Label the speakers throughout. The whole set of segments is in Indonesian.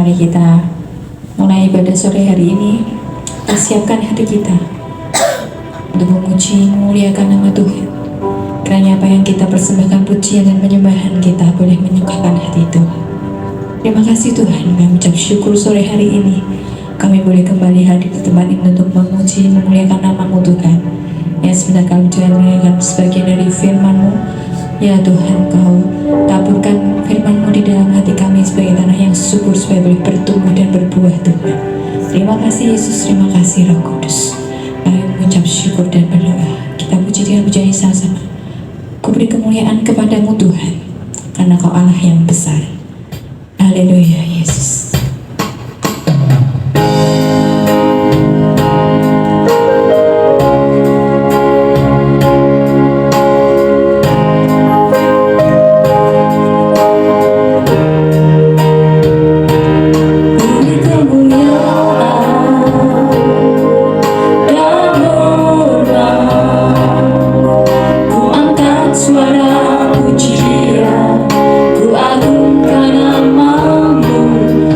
Speaker 1: Mari kita mulai ibadah sore hari ini. Kita siapkan hati kita untuk memuji, memuliakan nama Tuhan. Kiranya apa yang kita persembahkan pujian dan penyembahan kita boleh menyukakan hati Tuhan. Terima kasih Tuhan, kami ucap syukur sore hari ini kami boleh kembali hadir di tempat ini untuk memuji, memuliakan nama-Mu Tuhan. Ya, sebentar kami Tuhan mendengarkan sebagian dari firman-Mu. Ya Tuhan, Kau taburkan firman-Mu di dalam hati kami sebagai tanah yang subur supaya boleh bertumbuh dan berbuah Tuhan. Terima kasih Yesus, terima kasih Roh Kudus. Kami mengucap syukur dan berdoa. Kita puji dengan pujian sama-sama. Ku beri kemuliaan kepadamu Tuhan, karena Kau Allah yang besar. Haleluya Yesus.
Speaker 2: Suara pujian, ku agungkan nama-Mu.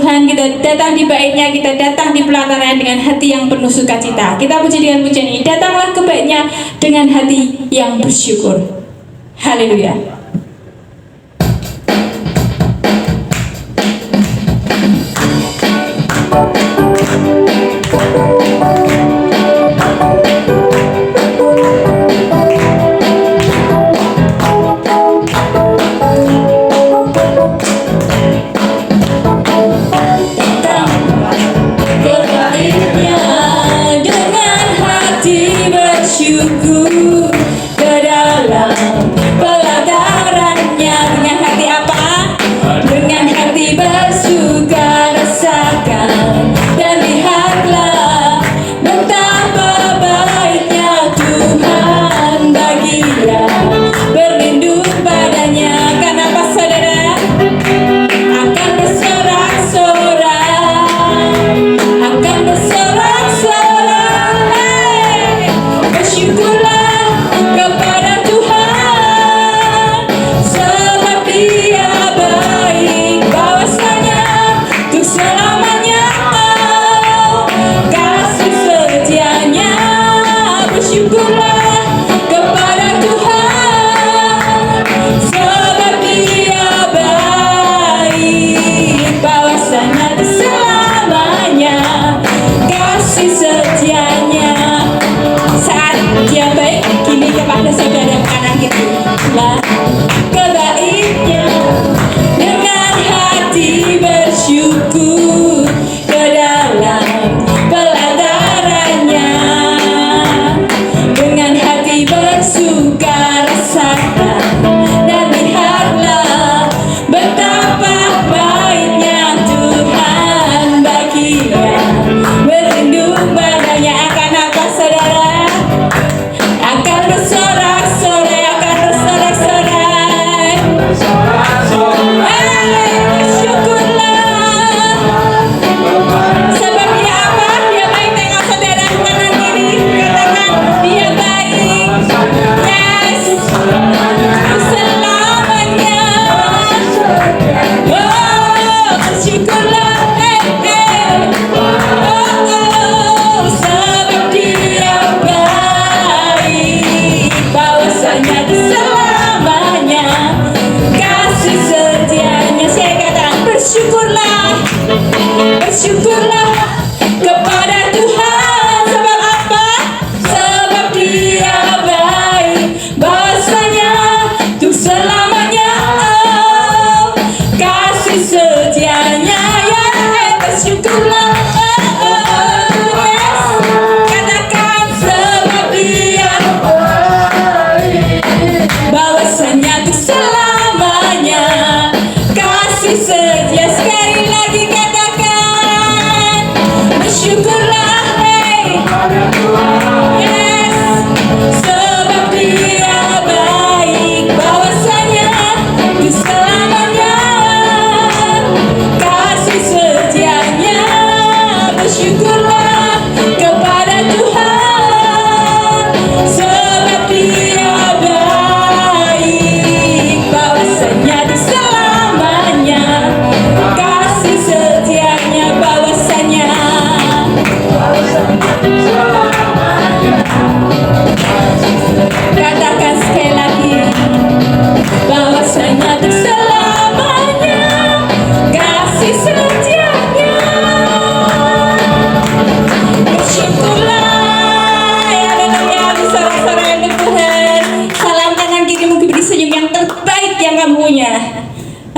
Speaker 1: Tuhan, kita datang di bait-Nya, kita datang di pelataran dengan hati yang penuh sukacita. Kita puji dengan pujian ini, datanglah ke bait-Nya dengan hati yang bersyukur. Haleluya.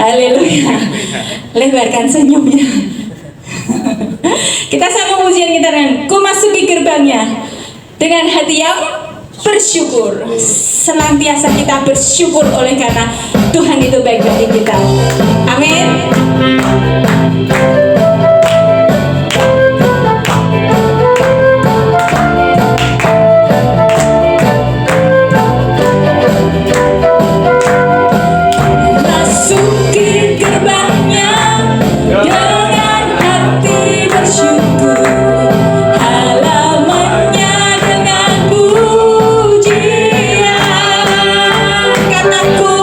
Speaker 2: Haleluya. Lebarkan senyumnya. Kita sama ujian kita dengan ku masuki gerbangnya dengan hati yang bersyukur. Senantiasa kita bersyukur oleh karena Tuhan itu baik bagi kita. Amin.
Speaker 1: Kataku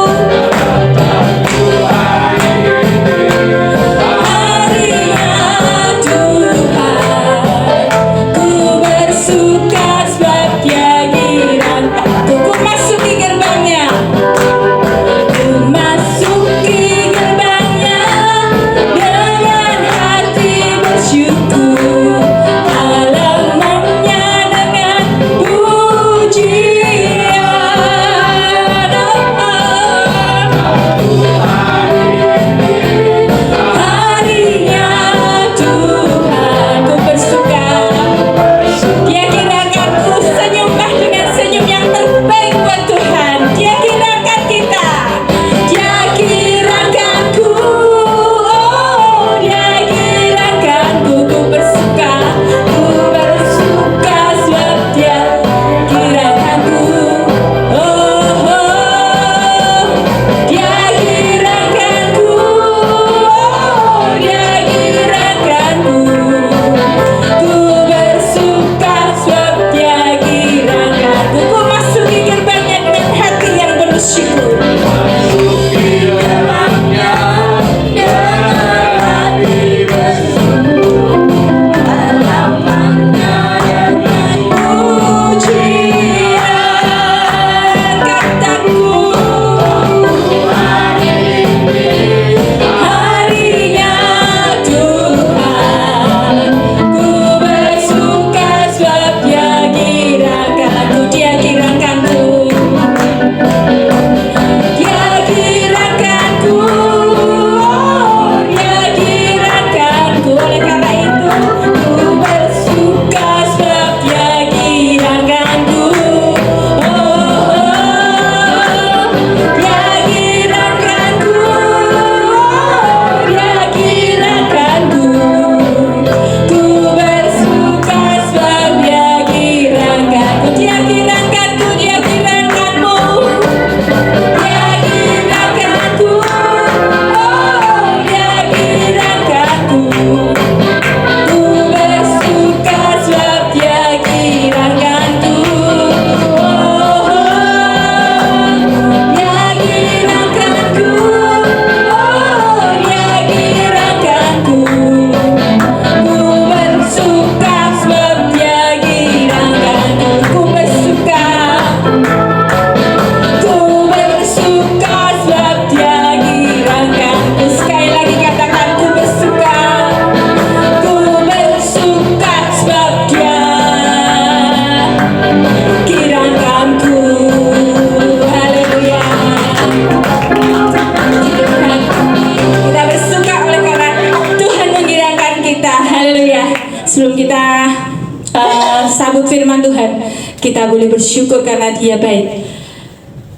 Speaker 2: boleh bersyukur karena Dia baik.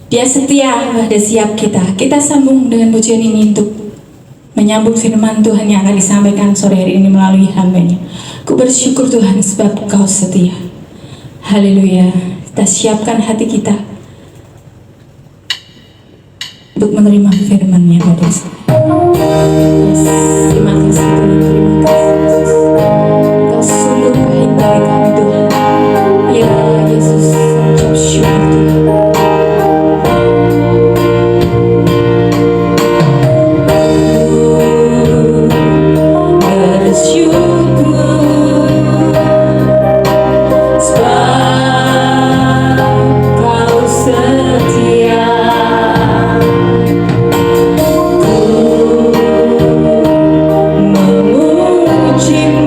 Speaker 2: Dia setia pada siap kita. Kita sambung dengan pujian ini untuk menyambung firman Tuhan yang akan disampaikan sore hari ini melalui hamba-Nya. Ku bersyukur Tuhan sebab Engkau setia. Haleluya. Kita siapkan hati kita untuk menerima firman-Nya pada saat. Yes, terima kasih Tuhan, terima kasih Yesus. Engkau sungguh baik bagi kami Tuhan. Ya Yesus, ucap syukur Tuhan.
Speaker 1: Memuji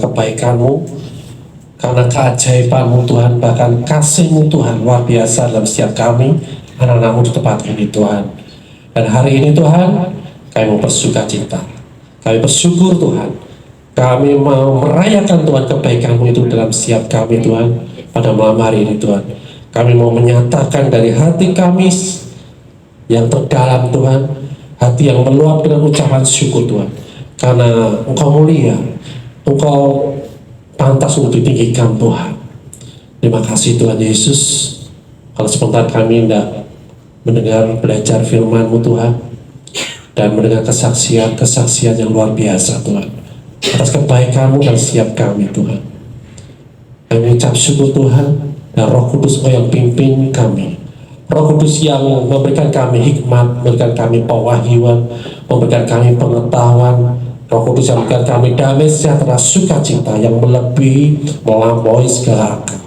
Speaker 3: kebaikan-Mu, karena keajaiban-Mu Tuhan, bahkan kasih-Mu Tuhan luar biasa dalam setiap kami, anak-anak-Mu di tempat ini Tuhan. Dan hari ini Tuhan, kami mau bersuka cita, kami bersyukur Tuhan, kami mau merayakan Tuhan kebaikan-Mu itu dalam setiap kami Tuhan, pada malam hari ini Tuhan. Kami mau menyatakan dari hati kami yang terdalam Tuhan, hati yang meluap dengan ucapan syukur Tuhan, karena Engkau mulia, Engkau pantas untuk ditinggikan Tuhan. Terima kasih Tuhan Yesus. Kalau sebentar kami hendak mendengar belajar firman-Mu Tuhan, dan mendengar kesaksian yang luar biasa Tuhan, atas kebaikan-Mu dan setiap kami Tuhan. Kami ucap syukur Tuhan, dan Roh Kudus yang pimpin kami, Roh Kudus yang memberikan kami hikmat, memberikan kami pewahyuan, memberikan kami pengetahuan, Roh Kudus yang memberikan kami damai sejahtera sukacita yang melebihi, melampaui segala akal.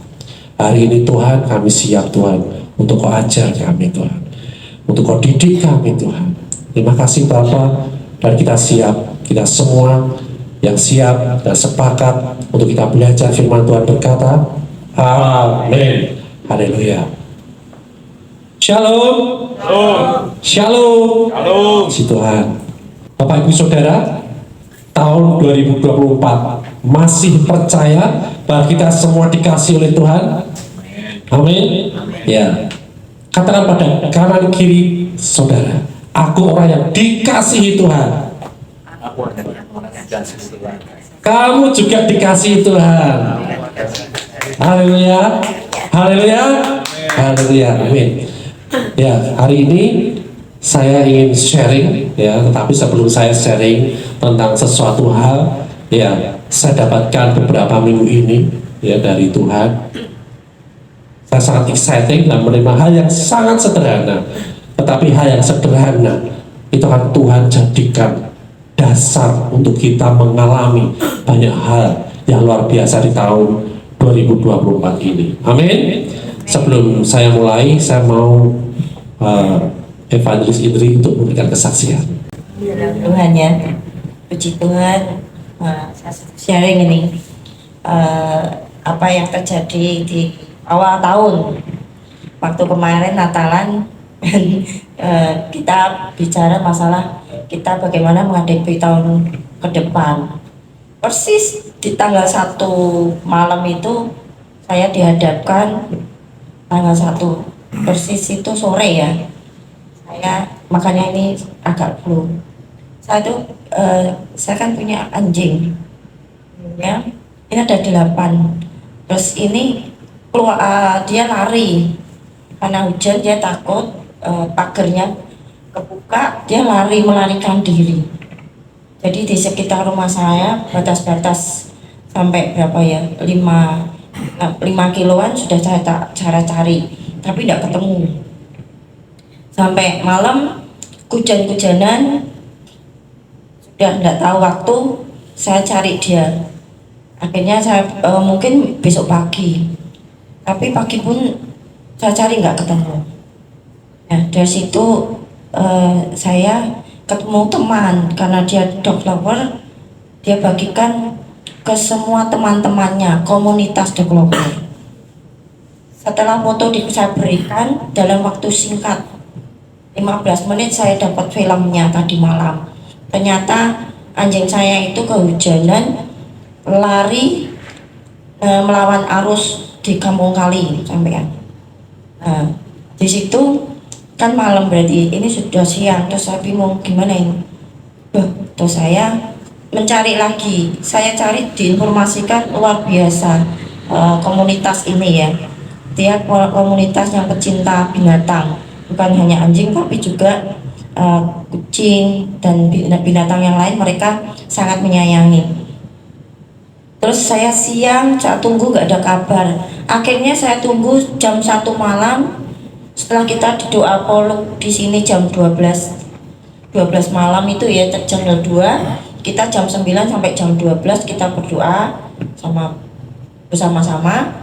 Speaker 3: Hari ini Tuhan, kami siap Tuhan untuk Kau ajar kami Tuhan, untuk Kau didik kami Tuhan. Terima kasih Bapa, dan kita siap, kita semua yang siap dan sepakat untuk kita belajar firman Tuhan berkata, amin. Haleluya. Shalom. Shalom. Puji Tuhan. Bapak Ibu Saudara, tahun 2024 masih percaya bahwa kita semua dikasih oleh Tuhan? Amin. Ya. Katakan pada kanan kiri saudara, aku orang yang dikasihi Tuhan. Kamu juga dikasihi Tuhan. Haleluya. Haleluya. Haleluya. Amin. Ya, hari ini saya ingin sharing ya, tetapi sebelum saya sharing tentang sesuatu hal, ya, saya dapatkan beberapa minggu ini ya dari Tuhan. Saya sangat exciting dan menerima hal yang sangat sederhana, tetapi hal yang sederhana itu akan Tuhan jadikan dasar untuk kita mengalami banyak hal yang luar biasa di tahun 2024 ini. Amin. Sebelum saya mulai, saya mau Evangelis Indri untuk memberikan kesaksian.
Speaker 4: Tuhan ya, puji Tuhan. Saya sharing ini apa yang terjadi di awal tahun, waktu kemarin Natalan. Kita bicara masalah kita bagaimana menghadapi tahun ke depan. Persis di tanggal 1 malam itu saya dihadapkan, tanggal 1 persis itu sore ya, saya makanya ini agak flu. Saya kan punya anjing ya, ini ada 8. Terus ini keluar, dia lari karena hujan, dia takut pagernya kebuka, dia melarikan diri. Jadi di sekitar rumah saya batas-batas sampai berapa ya, 5 kiloan sudah saya cara cari, tapi tidak ketemu. Sampai malam hujan-hujanan, sudah tidak tahu waktu, saya cari dia. Akhirnya saya mungkin besok pagi, tapi pagi pun saya cari nggak ketemu. Nah, dari situ saya ketemu teman, karena dia dog lover, dia bagikan ke semua teman-temannya, komunitas dog lover. Setelah foto saya berikan, dalam waktu singkat 15 menit saya dapat filmnya tadi malam. Ternyata anjing saya itu kehujanan, lari melawan arus di Kampung Kali sampean. Nah, di situ kan malam, berarti ini sudah siang. Terus saya bingung gimana ini. Terus saya mencari lagi. Saya cari, diinformasikan luar biasa komunitas ini ya. Dia komunitas yang pecinta binatang, bukan hanya anjing tapi juga kucing dan binatang yang lain, mereka sangat menyayangi. Terus saya siang, saya tunggu gak ada kabar. Akhirnya saya tunggu jam 1 malam. Setelah kita doa prolog di sini jam 12 malam itu ya, jam 2, kita jam 9 sampai jam 12 kita berdoa bersama-sama.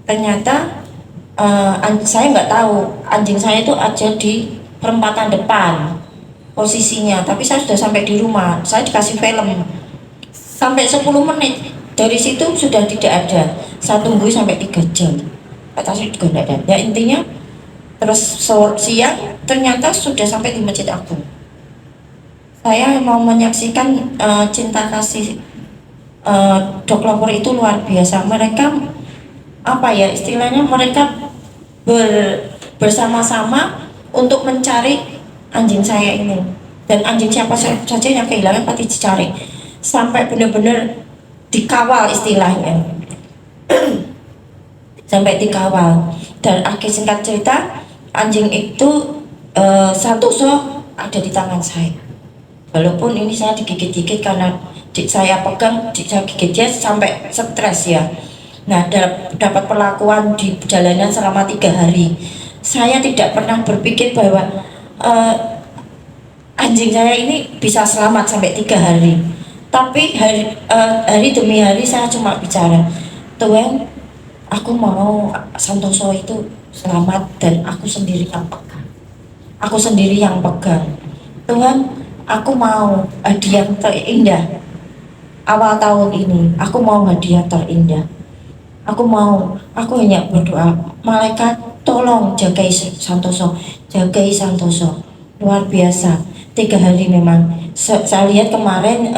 Speaker 4: Ternyata saya nggak tahu anjing saya itu aja di perempatan depan posisinya, tapi saya sudah sampai di rumah. Saya dikasih film sampai 10 menit Dari situ sudah tidak ada. Saya tunggu sampai 3 jam. Atasnya juga tidak ada. Ya intinya terus siang ternyata sudah sampai di Masjid Agung. Saya mau menyaksikan cinta kasih dog lover itu luar biasa. Mereka apa ya istilahnya, mereka bersama-sama untuk mencari anjing saya ini, dan anjing siapa saja yang kehilangan pasti dicari sampai benar-benar dikawal istilahnya. Sampai dikawal. Dan akhir singkat cerita, anjing itu Santoso ada di tangan saya. Walaupun ini saya digigit-gigit karena saya pegang, saya gigit dia sampai stres ya. Nah, dapat perlakuan di jalanan selama 3 hari. Saya tidak pernah berpikir bahwa anjing saya ini bisa selamat sampai 3 hari. Tapi hari demi hari saya cuma bicara, Tuhan, aku mau Santoso itu selamat dan aku sendiri yang pegang. Aku sendiri yang pegang. Tuhan, aku mau hadiah terindah awal tahun ini. Aku mau hadiah terindah. Aku hanya berdoa, malaikat tolong jagai Santoso, jagai Santoso. Luar biasa. 3 hari memang. Saya lihat kemarin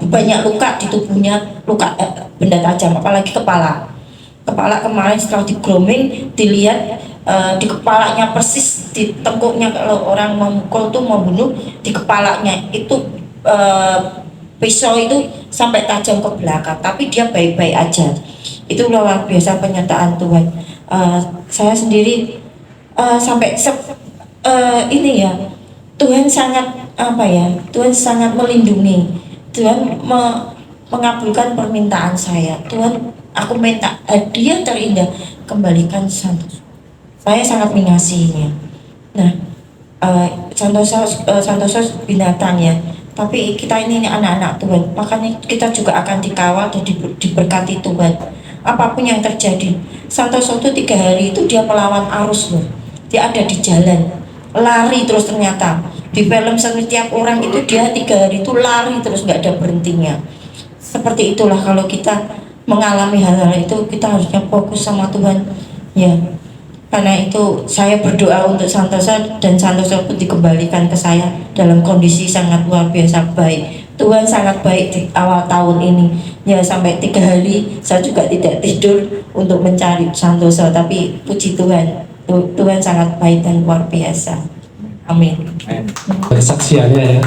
Speaker 4: banyak luka di tubuhnya, luka benda tajam, apalagi kepala. Kepala kemarin setelah di grooming dilihat di kepalanya persis, di tengkuknya. Kalau orang memukul tuh membunuh, di kepalanya itu pisau itu sampai tajam ke belakang, tapi dia baik-baik aja. Itu luar biasa penyertaan Tuhan. Saya sendiri sampai ini ya, Tuhan sangat apa ya, Tuhan sangat melindungi. Tuhan mengabulkan permintaan saya. Tuhan, aku minta hadiah terindah, kembalikan Santoso. Saya sangat mengasihinya. Nah, Santoso binatang ya, tapi kita ini anak-anak Tuhan, makanya kita juga akan dikawal dan diberkati Tuhan. Apapun yang terjadi, Santoso itu 3 hari itu dia melawan arus loh. Dia ada di jalan, lari terus ternyata. Di film setiap orang itu dia 3 hari itu lari terus, nggak ada berhentinya. Seperti itulah kalau kita mengalami hal-hal itu, kita harusnya fokus sama Tuhan ya. Karena itu saya berdoa untuk Santoso, dan Santoso pun dikembalikan ke saya dalam kondisi sangat luar biasa baik. Tuhan sangat baik di awal tahun ini ya, sampai 3 hari saya juga tidak tidur untuk mencari Santoso, tapi puji Tuhan, Tuhan sangat baik dan luar biasa. Amin.
Speaker 3: Kesaksiannya ya,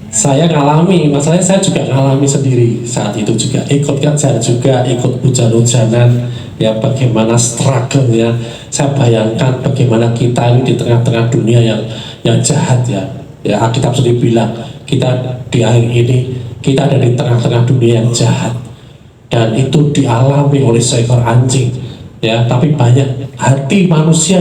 Speaker 3: saya ngalami, masalahnya saya juga ngalami sendiri saat itu juga, ikut kerja juga, ikut hujan-hujanan ya, bagaimana struggle-nya. Saya bayangkan bagaimana kita ini di tengah-tengah dunia yang jahat ya. Ya, Alkitab sendiri bilang kita di akhir ini kita ada di tengah-tengah dunia yang jahat, dan itu dialami oleh seekor anjing ya. Tapi banyak hati manusia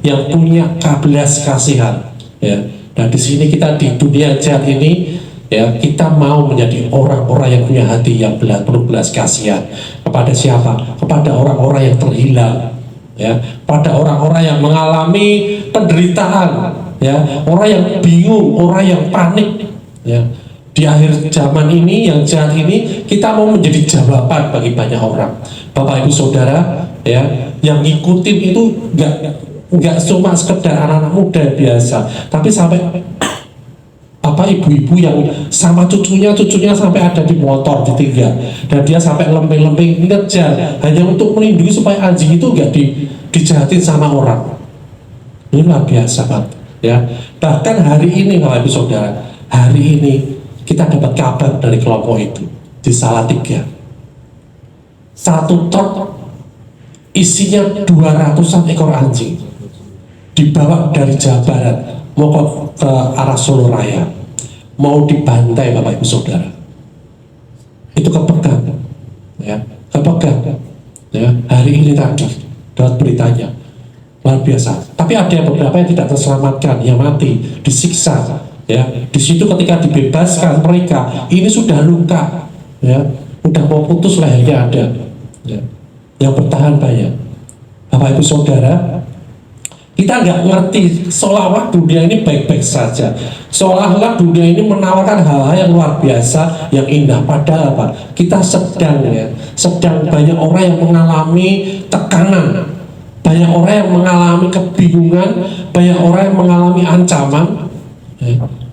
Speaker 3: yang punya belas kasihan ya. Nah, di sini kita di dunia jahat ini ya, kita mau menjadi orang-orang yang punya hati yang penuh belas kasihan. Kepada siapa? Kepada orang-orang yang terhilang ya, pada orang-orang yang mengalami penderitaan ya, orang yang bingung, orang yang panik ya. Di akhir zaman ini yang jahat ini, kita mau menjadi jawaban bagi banyak orang. Bapak Ibu Saudara ya, yang ngikutin itu nggak cuma sekedar anak-anak muda biasa, tapi sampai apa ibu-ibu yang sama cucunya sampai ada di motor ditinggal, dan dia sampai lempeng-lempeng ngejar hanya untuk melindungi supaya anjing itu nggak dijahatin sama orang. Ini luar biasa Pak ya. Bahkan hari ini Bapak Ibu Saudara, hari ini kita dapat kabar dari kelompok itu di Salatiga, 1 truk isinya 200-an ekor anjing dibawa dari Jawa Barat mau ke arah Solo Raya, mau dibantai Bapak Ibu Saudara. Itu kepegang ya, kepegang ya, hari ini tadi dapat beritanya luar biasa. Tapi ada beberapa yang tidak terselamatkan, yang mati, disiksa ya. Di situ ketika dibebaskan mereka ini sudah luka ya, udah mau putus lehernya ada ya. Yang bertahan banyak. Bapak Ibu Saudara, Kita nggak ngerti, seolah-olah dunia ini baik-baik saja, seolah-olah dunia ini menawarkan hal-hal yang luar biasa, yang indah. Padahal apa? Kita sedang banyak orang yang mengalami tekanan, banyak orang yang mengalami kebingungan, banyak orang yang mengalami ancaman.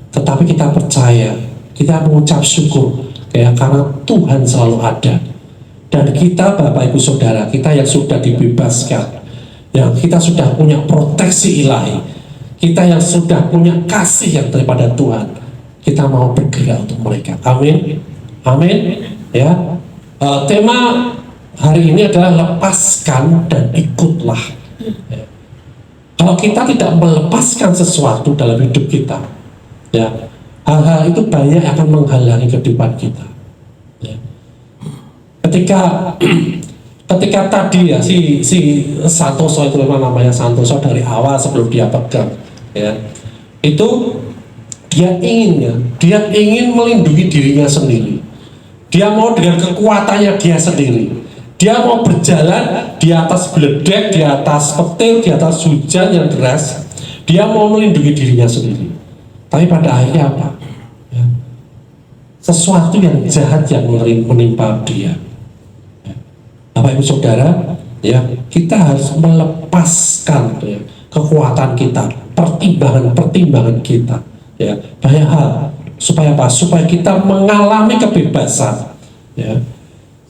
Speaker 3: Tetapi kita percaya, kita mengucap syukur karena Tuhan selalu ada. Dan kita, Bapak Ibu Saudara, kita yang sudah dibebaskan, yang kita sudah punya proteksi ilahi, kita yang sudah punya kasih yang daripada Tuhan, kita mau bergerak untuk mereka. Amin, amin. Ya, tema hari ini adalah lepaskan dan ikutlah. Ya. Kalau kita tidak melepaskan sesuatu dalam hidup kita, ya, hal-hal itu banyak akan menghalangi kehidupan kita. Ya. Ketika tadi ya si Santoso itu memang namanya Santoso dari awal sebelum dia pegang, ya, itu dia ingin melindungi dirinya sendiri. Dia mau dengan kekuatannya dia sendiri. Dia mau berjalan di atas beledek, di atas petir, di atas hujan yang deras. Dia mau melindungi dirinya sendiri. Tapi pada akhirnya apa? Ya, sesuatu yang jahat yang menimpa dia. Bapak Ibu Saudara, ya, kita harus melepaskan, ya, kekuatan kita, pertimbangan kita, ya, banyak hal supaya apa? Supaya kita mengalami kebebasan, ya.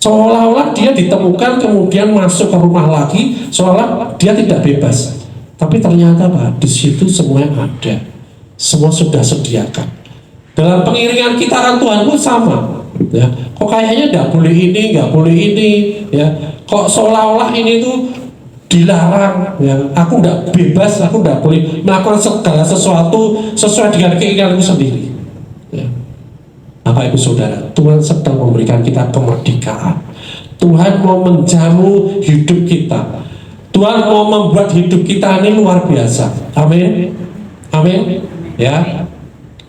Speaker 3: Seolah-olah dia ditemukan kemudian masuk ke rumah lagi, seolah dia tidak bebas. Tapi ternyata apa? Di situ semuanya ada, semua sudah sediakan. Dalam pengiringan kita kan Tuhan pun sama. Ya, kok kayaknya nggak boleh ini, nggak boleh ini, ya, kok seolah-olah ini tuh dilarang, ya, aku nggak bebas, aku nggak boleh melakukan segala sesuatu sesuai dengan keinginanku sendiri. Ya. Bapak Ibu Saudara, Tuhan sedang memberikan kita kemerdekaan. Tuhan mau menjamu hidup kita. Tuhan mau membuat hidup kita ini luar biasa. Amin, amin. Ya,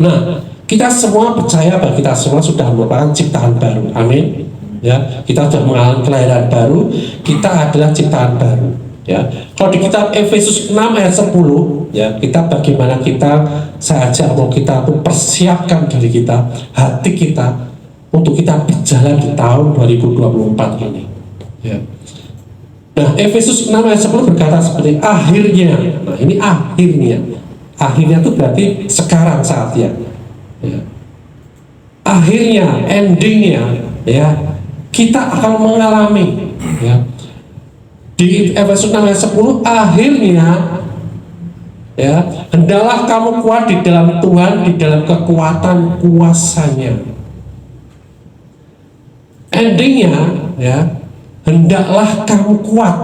Speaker 3: nah. Kita semua percaya bahwa kita semua sudah merupakan ciptaan baru. Amin. Ya, kita sudah mengalami kelahiran baru. Kita adalah ciptaan baru. Ya, kalau di kitab Efesus 6 ayat 10, ya, kita bagaimana saya ajak mau kita untuk persiapkan diri kita, hati kita untuk kita berjalan di tahun 2024 ini. Ya. Nah, Efesus 6 ayat 10 berkata seperti akhirnya. Nah, ini akhirnya. Akhirnya itu berarti sekarang saatnya. Ya. Akhirnya, endingnya, ya, kita akan mengalami, ya, di Efesus 6 ayat 10, akhirnya, ya, hendaklah kamu kuat di dalam Tuhan, di dalam kekuatan kuasanya. Endingnya, ya, hendaklah kamu kuat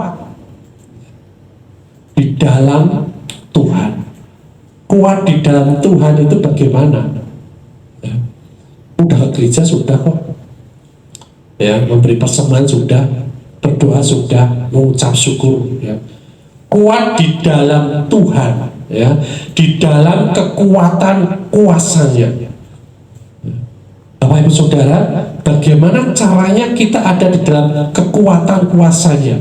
Speaker 3: di dalam Tuhan. Kuat di dalam Tuhan itu bagaimana? Udah ke gereja sudah kok, ya, memberi persembahan sudah, berdoa sudah, mengucap syukur, ya. Kuat di dalam Tuhan, ya, di dalam kekuatan kuasanya. Bapak Ibu Saudara, bagaimana caranya kita ada di dalam kekuatan kuasanya?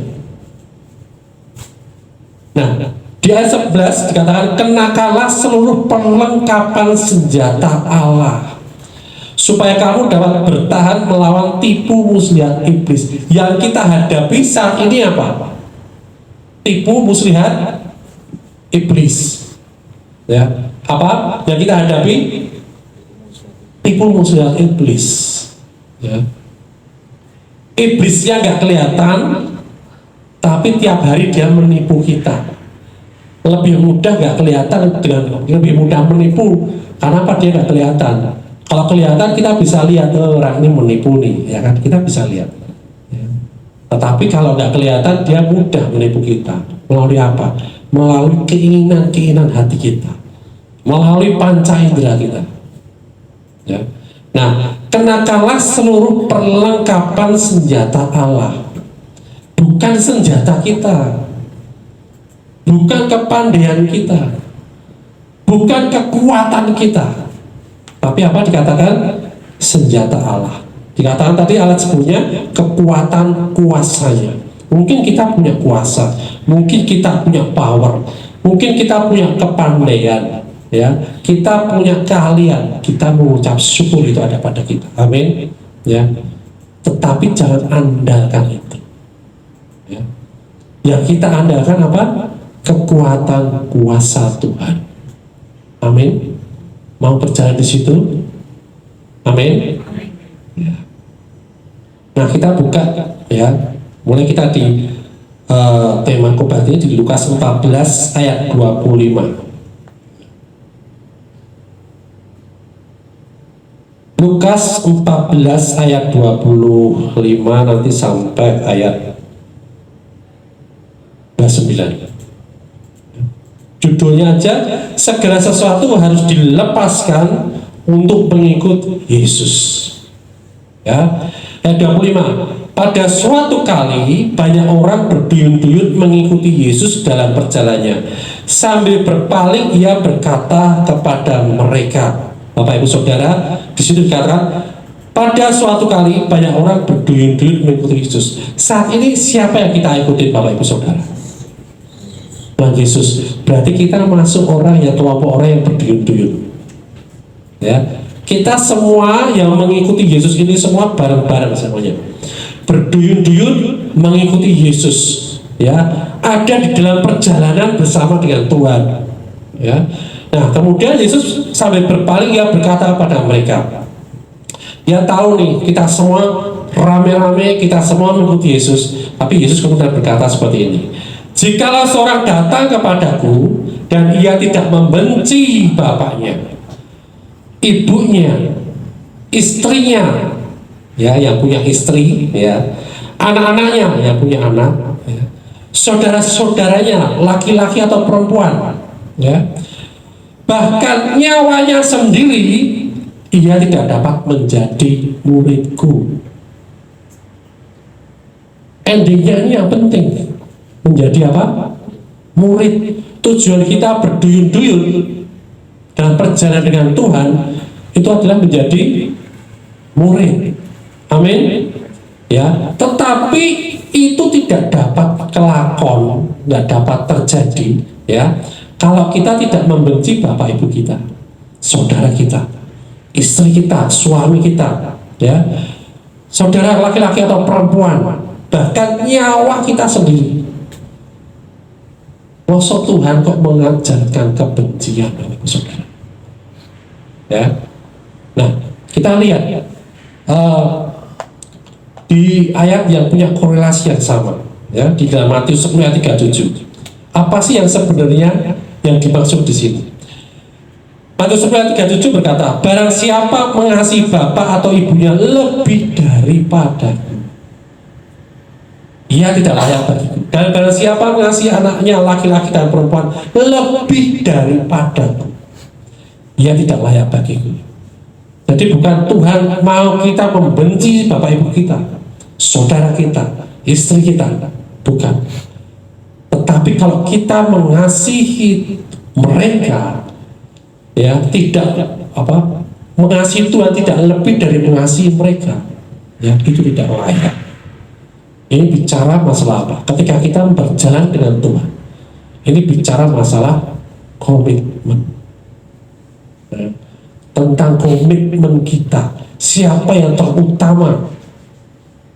Speaker 3: Nah, di ayat 11 dikatakan kenakanlah seluruh perlengkapan senjata Allah, supaya kamu dapat bertahan melawan tipu muslihat iblis. Yang kita hadapi saat ini apa? Tipu muslihat iblis. Ya, apa yang kita hadapi? Tipu muslihat iblis. Ya. Iblisnya nggak kelihatan, tapi tiap hari dia menipu kita. Lebih mudah nggak kelihatan, dengan lebih mudah menipu. Karena apa? Dia nggak kelihatan. Kalau kelihatan kita bisa lihat, oh, orang ini menipu nih, ya kan, kita bisa lihat. Ya. Tetapi kalau nggak kelihatan dia mudah menipu kita. Melalui apa? Melalui keinginan hati kita, melalui panca indera kita. Ya. Nah, kenakanlah seluruh perlengkapan senjata Allah, bukan senjata kita, bukan kepandaian kita, bukan kekuatan kita. Tapi apa dikatakan? Senjata Allah. Dikatakan tadi alat sebelumnya kekuatan kuasanya. Mungkin kita punya kuasa, mungkin kita punya power, Mungkin kita punya kepandaian, ya, kita punya keahlian, kita mengucap syukur itu ada pada kita. Amin. Ya. Tetapi jangan andalkan itu. Ya. Yang kita andalkan apa? Kekuatan kuasa Tuhan. Amin. Mau berjalan di situ? Amin. Ya. Nah, kita buka, ya. Mulai kita di tema khotbah ini di Lukas 14 ayat 25. Lukas 14 ayat 25 nanti sampai ayat 29. Judulnya aja, segala sesuatu harus dilepaskan untuk mengikut Yesus. Ya. Ayat 25. Pada suatu kali banyak orang berduyun-duyun mengikuti Yesus dalam perjalanannya. Sambil berpaling ia berkata kepada mereka. Bapak Ibu Saudara, di situ dikatakan pada suatu kali banyak orang berduyun-duyun mengikuti Yesus. Saat ini siapa yang kita ikuti, Bapak Ibu Saudara? Tuhan Yesus. Berarti kita masuk orang yang kelompok orang yang berduyun-duyun. Ya, kita semua yang mengikuti Yesus ini semua bareng-bareng semuanya. Berduyun-duyun mengikuti Yesus, ya, ada di dalam perjalanan bersama dengan Tuhan, ya. Nah, kemudian Yesus sambil berpaling ia berkata kepada mereka, ya tahu nih kita semua rame-rame, kita semua mengikuti Yesus, tapi Yesus kemudian berkata seperti ini, jikalau seorang datang kepadaku dan ia tidak membenci bapaknya, ibunya, istrinya, ya, yang punya istri, ya, anak-anaknya yang punya anak, ya, saudara-saudaranya laki-laki atau perempuan, ya, bahkan nyawanya sendiri, ia tidak dapat menjadi muridku. Endingnya ini yang penting, menjadi apa? Murid. Tujuan kita berduyun-duyun dalam perjalanan dengan Tuhan itu adalah menjadi murid. Amin. Ya, tetapi itu tidak dapat kelakon, tidak dapat terjadi, ya, kalau kita tidak membenci bapak ibu kita, saudara kita, istri kita, suami kita, ya, saudara laki-laki atau perempuan, bahkan nyawa kita sendiri. Masa Tuhan kok mengajarkan kebencian, saudara? Ya. Nah, kita lihat di ayat yang punya korelasi yang sama, ya, di dalam Matius 10 ayat 37. Apa sih yang sebenarnya yang dimaksud di sini? Matius 10 ayat 37 berkata, barang siapa mengasihi bapak atau ibunya lebih daripadaku, ia tidak layak bagiku. Dan barang siapa mengasihi anaknya laki-laki dan perempuan lebih daripadaku, ia tidak layak bagiku. Jadi bukan Tuhan mau kita membenci bapak ibu kita, saudara kita, istri kita, bukan. Tetapi kalau kita mengasihi mereka, ya, tidak apa, mengasihi Tuhan tidak lebih dari mengasihi mereka, ya, itu tidak layak. Ini bicara masalah apa? Ketika kita berjalan dengan Tuhan, ini bicara masalah komitmen, ya, tentang komitmen kita, siapa yang terutama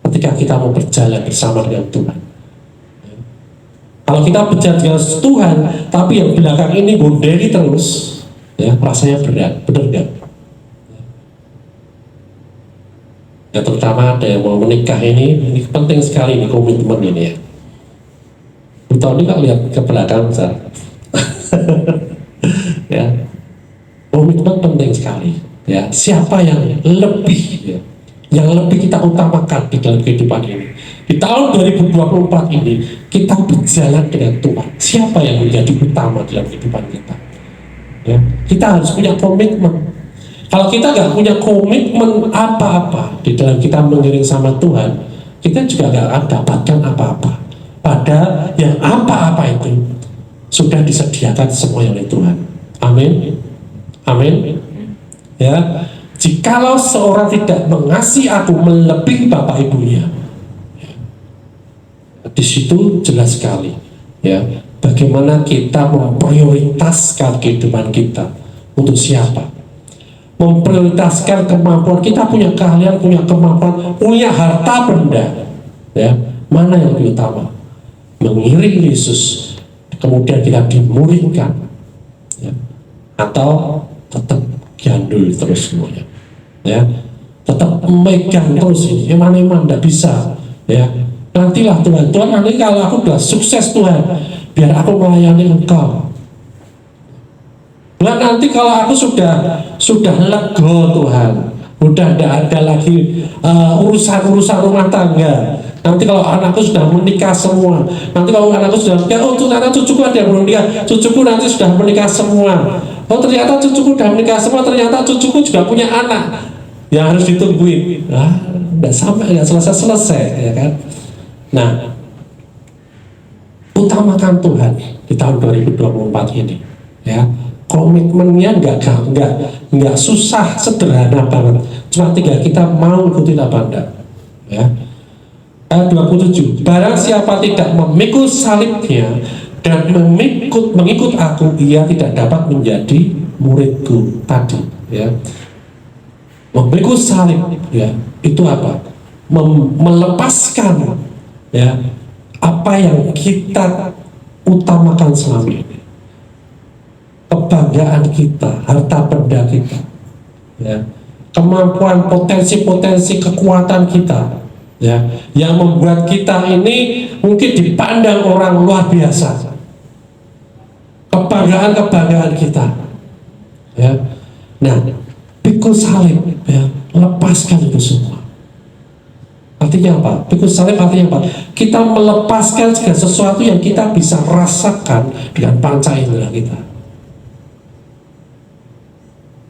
Speaker 3: ketika kita mau berjalan bersama dengan Tuhan. Kalau kita berjalan dengan Tuhan, tapi yang belakang ini gondeli terus, ya, rasanya berat, benar nggak? Ya, terutama ada yang mau menikah ini penting sekali, ini komitmen ini, ya. Tahun ini kan lihat ke belakang, ya. Komitmen penting sekali, ya. Siapa yang lebih, ya, yang lebih kita utamakan di dalam kehidupan ini? Di tahun 2024 ini kita berjalan dengan Tuhan. Siapa yang menjadi utama dalam kehidupan kita? Ya, kita harus punya komitmen. Kalau kita nggak punya komitmen apa-apa di dalam kita mengiring sama Tuhan, kita juga nggak akan dapatkan apa-apa. Padahal yang apa-apa itu sudah disediakan semuanya oleh Tuhan. Amin. Amin. Ya, jikalau seorang tidak mengasihi aku melebihi bapak ibunya, di situ jelas sekali, ya, bagaimana kita memprioritaskan kehidupan kita untuk siapa. Memprioritaskan kemampuan kita, punya keahlian, punya kemampuan, punya harta benda, ya, mana yang lebih utama? Mengiring Yesus, kemudian kita dimuridkan, ya, atau tetap gandul terus semuanya, ya, tetap memegang terus ini, eman-eman tidak bisa, ya. Nantilah Tuhan, nanti kalau aku sudah sukses Tuhan, biar aku melayani Engkau. Nah, nanti kalau aku sudah lego Tuhan, udah tidak ada lagi urusan rumah tangga. Nanti kalau anakku sudah menikah semua, nanti kalau anakku sudah menikah, oh ternyata cucuku ada yang belum menikah, cucuku nanti sudah menikah semua. Oh ternyata cucuku sudah menikah semua, ternyata cucuku juga punya anak yang harus ditungguin. Nggak sampai, nggak selesai, ya kan? Nah, utamakan Tuhan di tahun 2024 ini, ya. Komitmennya nggak susah, sederhana banget. Cuma tinggal kita mau ikuti apa enggak, ya. Ayat 27, barang siapa tidak memikul salibnya dan mengikut aku, ia tidak dapat menjadi muridku tadi, ya. Memikul salib, ya, itu apa? Melepaskan, ya, apa yang kita utamakan selama ini, kebanggaan kita, harta benda kita, ya, kemampuan, potensi kekuatan kita, ya, yang membuat kita ini mungkin dipandang orang luar biasa, kebanggaan kita, ya. Nah, pikul salib, ya, lepaskan itu semua. Artinya apa? Pikul salib artinya apa? Kita melepaskan segala sesuatu yang kita bisa rasakan dengan panca indera kita.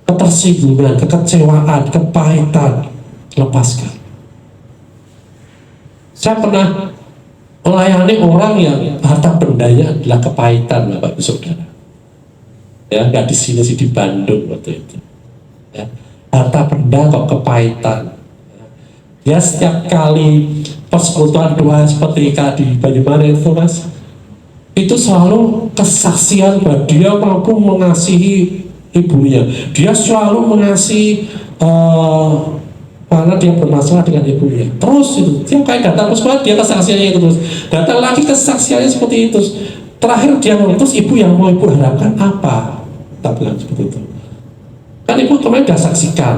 Speaker 3: Ketersinggungan, kekecewaan, kepahitan, lepaskan. Saya pernah melayani orang yang harta bendanya adalah kepahitan, Bapak Ibu Saudara. Ya, nggak di sini sih, di Bandung waktu itu. Ya, harta benda kok kepahitan. Ya, setiap kali persekutuan doa seperti di Banyumanik itu, Mas, itu selalu kesaksian bahwa dia mampu mengasihi ibunya, dia selalu mengasihi karena dia bermasalah dengan ibunya. Terus itu tiap kali datang ke sekolah dia kesaksiannya itu terus, datang lagi kesaksiannya seperti itu. Terakhir dia ngomong, terus ibu yang mau ibu harapkan apa? Tak bilang seperti itu. Kan ibu kemarin sudah saksikan,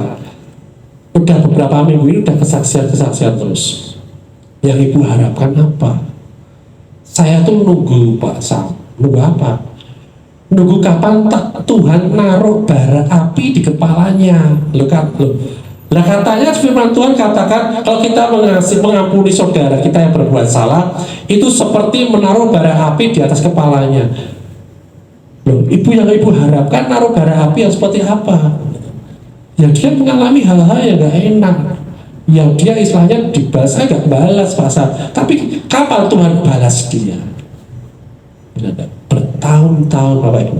Speaker 3: udah beberapa minggu ini udah kesaksian terus. Yang ibu harapkan apa? Saya tuh nunggu Pak Sam, nunggu apa? Nunggu kapan Tuhan naruh bara api di kepalanya. Lah katanya firman Tuhan katakan kalau kita mengampuni saudara kita yang berbuat salah, itu seperti menaruh bara api di atas kepalanya. Loh, ibu yang ibu harapkan naruh bara api yang seperti apa? Ya dia mengalami hal-hal yang gak enak, yang dia istilahnya dibalas, saya gak balas pasal, tapi kapan Tuhan balas dia? Bertahun-tahun, Bapak Ibu,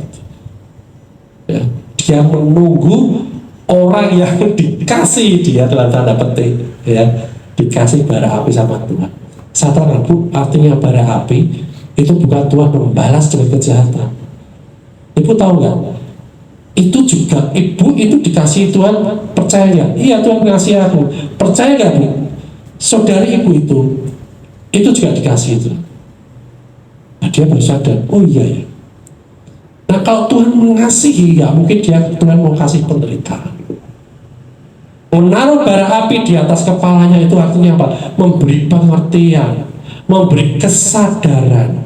Speaker 3: ya, dia menunggu orang yang dikasih dia dalam tanda petik, ya, dikasih bara api sama Tuhan. Satan, Bu, artinya bara api itu bukan Tuhan membalas dengan kejahatan. Ibu tahu nggak? Itu juga ibu itu dikasih Tuhan, percaya nggak? Iya, Tuhan mengasihi aku. Percaya nggak, Bu? Saudari ibu itu juga dikasih itu. Nah, dia baru sadar, oh iya ya. Nah, kalau Tuhan mengasihi, ya mungkin Tuhan mau kasih penderitaan. Menaruh bara api di atas kepalanya itu artinya apa? Memberi pengertian, memberi kesadaran.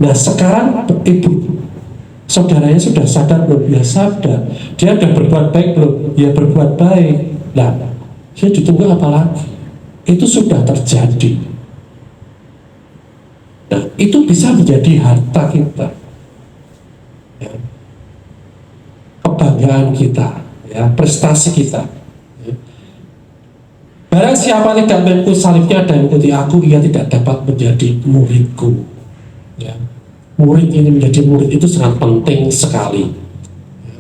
Speaker 3: Nah, sekarang ibu, saudaranya sudah sadar belum? Ya sadar. Dia sudah berbuat baik belum? Ya berbuat baik. Nah, dia ditunggu apa lagi? Itu sudah terjadi. Nah, itu bisa menjadi harta kita, ya, kebanggaan kita, ya, prestasi kita. Ya. Barang siapa tidak memikul salibnya dan mengikuti aku, ia tidak dapat menjadi muridku. Ya. Murid ini menjadi murid itu sangat penting sekali. Ya.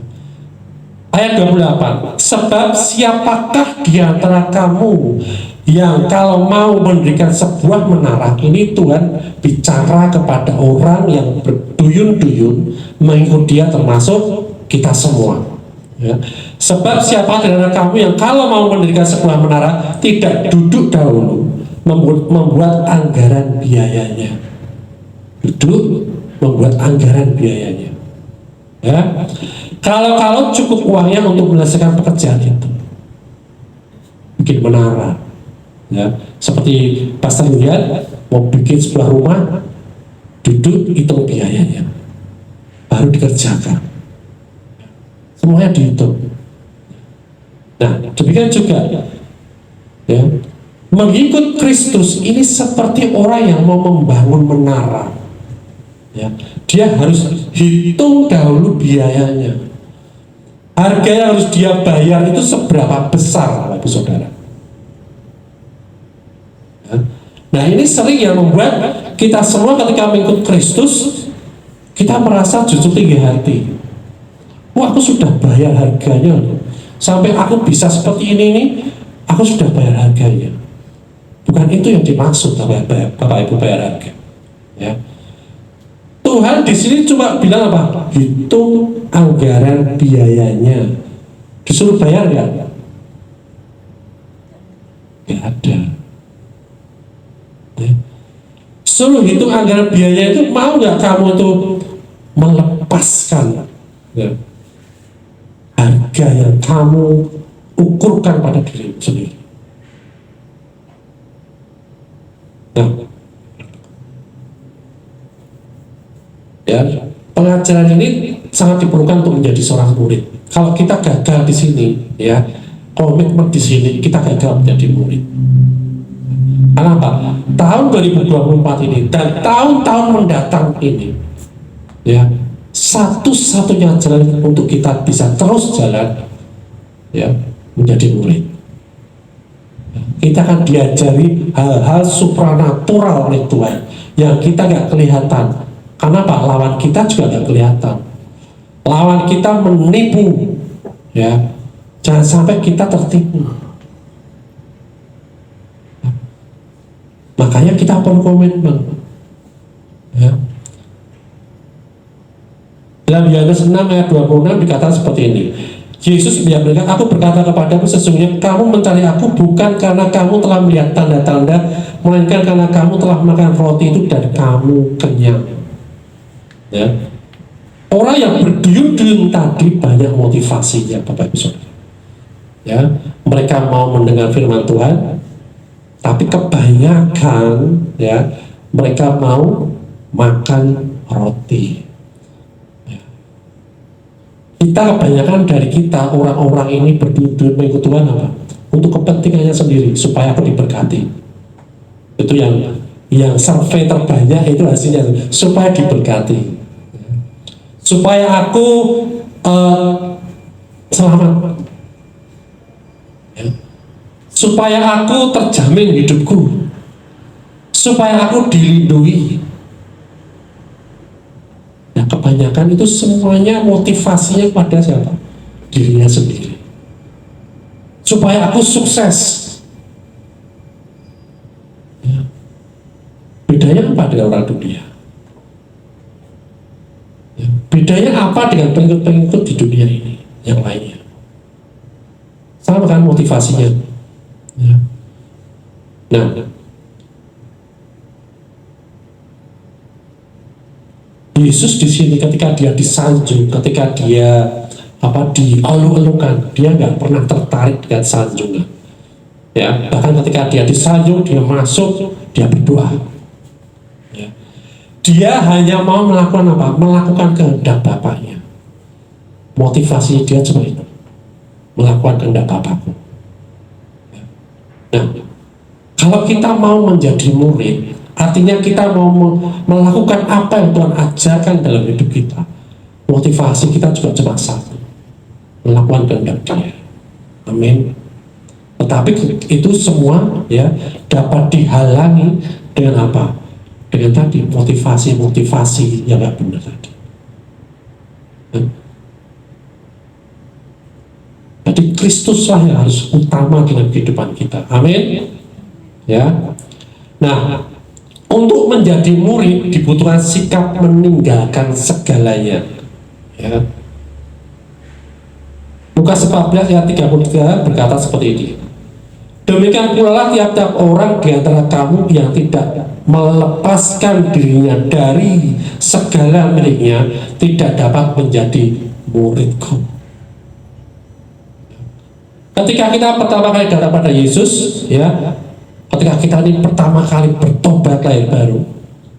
Speaker 3: Ayat 28, sebab siapakah di antara kamu yang kalau mau mendirikan sebuah menara ini, Tuhan bicara kepada orang yang berduyun-duyun mengikut dia, termasuk kita semua, ya. Sebab siapa di antara kamu yang kalau mau mendirikan sebuah menara tidak duduk dahulu membuat anggaran biayanya, duduk membuat anggaran biayanya, ya. Kalau cukup uangnya untuk menyelesaikan pekerjaan itu, bikin menara, ya, seperti Pastor Yulian mau bikin sebuah rumah, duduk hitung biayanya, baru dikerjakan, semuanya dihitung. Nah, demikian juga, ya, mengikut Kristus ini seperti orang yang mau membangun menara, ya. Dia harus hitung dahulu biayanya, harga yang harus dia bayar itu seberapa besar, Bapak Saudara. Nah, ini sering yang membuat kita semua ketika mengikut Kristus, kita merasa justru tinggi hati. Wah, aku sudah bayar harganya, sampai aku bisa seperti ini nih, aku sudah bayar harganya. Bukan itu yang dimaksud Bapak Ibu bayar harga, ya. Tuhan di sini cuma bilang apa? Hitung anggaran biayanya. Disuruh bayar nggak? Nggak ada. Ya. Suruh hitung anggaran biaya itu, mau nggak kamu tuh melepaskan, ya, harga yang kamu ukurkan pada dirimu sendiri. Nah, ya, pengajaran ini sangat diperlukan untuk menjadi seorang murid. Kalau kita gagal di sini, ya, komitmen di sini, kita gagal menjadi murid. Kenapa? Tahun 2024 ini dan tahun-tahun mendatang ini, ya, satu-satunya jalan untuk kita bisa terus jalan, ya, menjadi murid. Kita akan diajari hal-hal supranatural oleh Tuhan yang kita nggak kelihatan. Kenapa? Lawan kita juga nggak kelihatan. Lawan kita menipu, ya. Jangan sampai kita tertipu. Makanya kita perlu komitmen, ya. Dalam Yohanes 6 ayat 26 dikatakan seperti ini. Yesus menyampaikan, aku berkata kepadamu, sesungguhnya kamu mencari aku bukan karena kamu telah melihat tanda-tanda, melainkan karena kamu telah makan roti itu dan kamu kenyang. Ya. Orang yang berduyun-duyun tadi banyak motivasinya, Bapak Ibu Saudara. Ya, mereka mau mendengar firman Tuhan, tapi kebanyakan, ya, mereka mau makan roti. Ya. Kita kebanyakan dari kita, orang-orang ini berduyun-duyun mengikut Tuhan apa? Untuk kepentingannya sendiri, supaya aku diberkati. Itu yang survei terbanyak itu hasilnya, supaya diberkati, supaya aku selamat, ya. Supaya aku terjamin hidupku, supaya aku dilindungi. Nah, kebanyakan itu semuanya motivasinya pada siapa? Dirinya sendiri. Supaya aku sukses. Ya. Bedanya apa dengan orang dunia? Ya. Bedanya apa dengan pengikut-pengikut di dunia ini yang lainnya? Sama kan motivasinya. Ya. Nah, Yesus di sini ketika dia disanjung, ketika dia dialu-alukan, dia nggak pernah tertarik dengan sanjungan. Ya, bahkan ketika dia disanjung, dia masuk, dia berdoa. Ya. Dia hanya mau melakukan apa? Melakukan kehendak Bapaknya. Motivasi dia cuma itu, melakukan kehendak Bapakku. Nah, kalau kita mau menjadi murid, artinya kita mau melakukan apa yang Tuhan ajarkan dalam hidup kita. Motivasi kita juga cuma satu, melakukan kehendak Dia. Amin. Tetapi itu semua, ya, dapat dihalangi dengan apa? Dengan tadi motivasi yang nggak benar tadi. Jadi Kristuslah yang harus utama dalam kehidupan kita. Amin. Ya. Nah, untuk menjadi murid dibutuhkan sikap meninggalkan segalanya. Ya. Lukas 14 ayat 33 berkata seperti ini. Demikian pula tiap-tiap orang di antara kamu yang tidak melepaskan dirinya dari segala miliknya tidak dapat menjadi muridku. Ketika kita pertama kali datang pada Yesus, ya, ketika kita ini pertama kali bertobat lahir baru,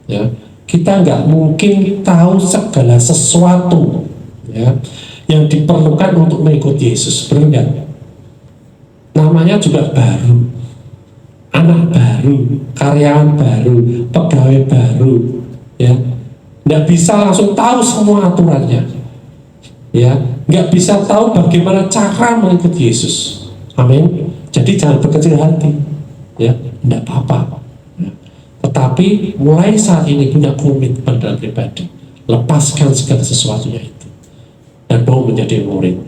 Speaker 3: ya, kita nggak mungkin tahu segala sesuatu, ya, yang diperlukan untuk mengikuti Yesus, benar nggak? Namanya juga baru, anak baru, karyawan baru, pegawai baru, ya, nggak bisa langsung tahu semua aturannya, ya, nggak bisa tahu bagaimana cara mengikuti Yesus. Amin. Jadi jangan berkecil hati, ya, nggak apa-apa. Ya. Tetapi mulai saat ini punya komitmen dalam pribadi, lepaskan segala sesuatunya itu dan mau menjadi murid.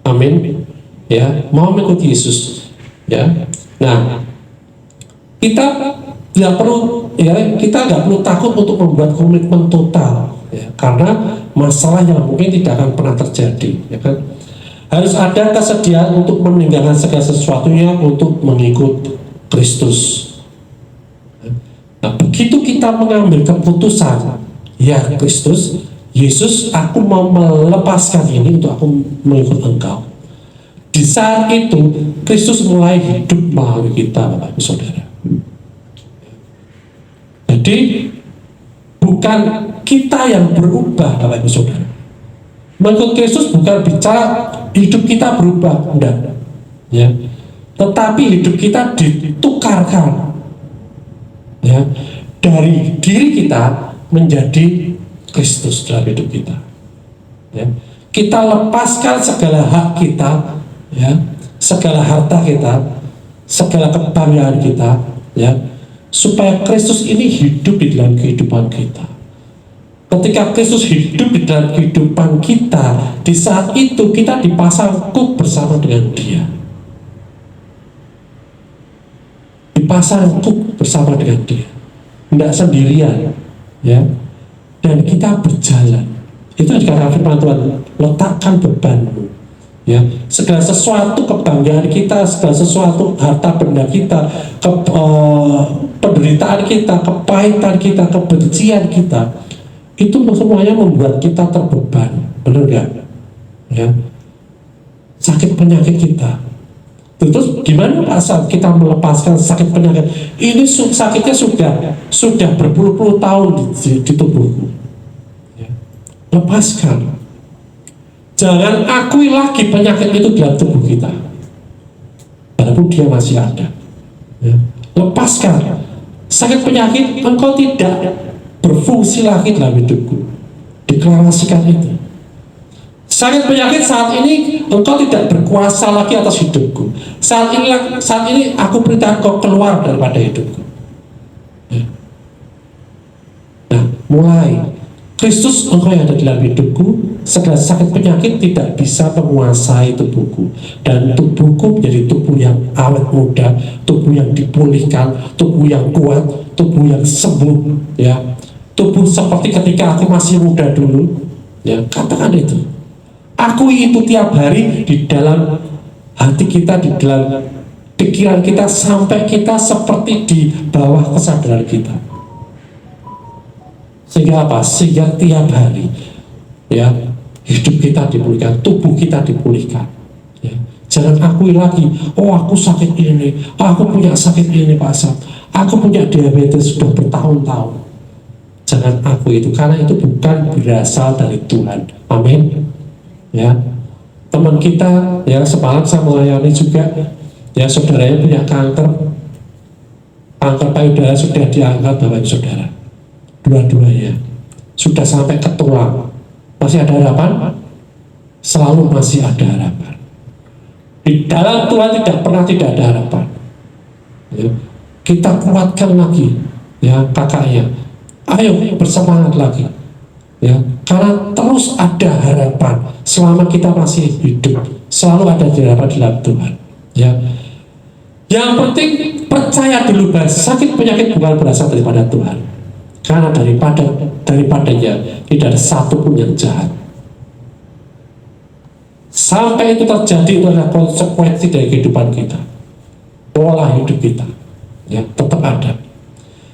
Speaker 3: Amin. Ya, mau mengikuti Yesus, ya. Nah, kita tidak perlu, ya, kita nggak perlu takut untuk membuat komitmen total, ya, karena masalah yang mungkin tidak akan pernah terjadi, ya kan. Harus ada kesediaan untuk meninggalkan segala sesuatunya untuk mengikut Kristus. Nah, begitu kita mengambil keputusan, ya Kristus, Yesus, aku mau melepaskan ini untuk aku mengikut Engkau. Di saat itu Kristus mulai hidup melalui kita, Bapak Ibu Saudara. Jadi bukan kita yang berubah, Bapak Ibu Saudara. Mengikut Kristus bukan bicara hidup kita berubah, enggak, ya. Tetapi hidup kita ditukarkan, ya, dari diri kita menjadi Kristus dalam hidup kita. Ya. Kita lepaskan segala hak kita, ya, segala harta kita, segala kebanggaan kita, ya, supaya Kristus ini hidup di dalam kehidupan kita. Ketika Kristus hidup di dalam kehidupan kita, di saat itu kita dipasang kuk bersama dengan Dia. Dipasang kuk bersama dengan Dia, tidak sendirian, ya. Dan kita berjalan. Itu dikatakan firman Tuhan, letakkan bebanmu, ya, segala sesuatu kebanggaan kita, segala sesuatu harta benda kita, penderitaan kita, kepahitan kita, kebencian kita, itu semuanya membuat kita terbeban, benar nggak? Ya, sakit penyakit kita. Terus gimana saat kita melepaskan sakit penyakit? Ini sakitnya sudah berpuluh-puluh tahun di tubuhku. Ya. Lepaskan. Jangan akui lagi penyakit itu dalam tubuh kita, walaupun dia masih ada. Ya. Lepaskan. Sakit penyakit, engkau tidak berfungsi lagi dalam hidupku. Deklarasikan itu. Sakit penyakit, saat ini engkau tidak berkuasa lagi atas hidupku. Saat ini aku perintah engkau keluar daripada hidupku. Ya. Nah, mulai Kristus engkau yang ada dalam hidupku, segala sakit penyakit tidak bisa menguasai tubuhku, dan tubuhku menjadi tubuh yang awet muda, tubuh yang dipulihkan, tubuh yang kuat, tubuh yang sembuh, ya, tubuh seperti ketika aku masih muda dulu, ya. Katakan itu, akui itu tiap hari di dalam hati kita, di dalam pikiran kita, sampai kita seperti di bawah kesadaran kita. Sehingga apa? Sehingga tiap hari, ya, hidup kita dipulihkan, tubuh kita dipulihkan. Ya. Jangan akui lagi, oh aku sakit ini, aku punya sakit ini Pak Asap, aku punya diabetes sudah bertahun-tahun. Jangan akui itu, karena itu bukan berasal dari Tuhan. Amin. Ya, teman kita, ya, semalam saya melayani juga, ya, saudaranya punya kanker payudara, sudah diangkat Bapak Ibu Saudara. Dua-duanya sudah sampai ke tulang. Masih ada harapan? Selalu masih ada harapan. Di dalam Tuhan tidak ada harapan. Ya. Kita kuatkan lagi, ya, kakaknya. Ayo bersemangat lagi, ya, karena terus ada harapan selama kita masih hidup. Selalu ada harapan dalam Tuhan. Ya. Yang penting percaya dulu bahwa sakit penyakit bukan berasal daripada Tuhan, karena daripadanya tidak ada satupun yang jahat. Sampai itu terjadi, itu adalah konsekuensi dari kehidupan kita, pola hidup kita, ya, tetap ada.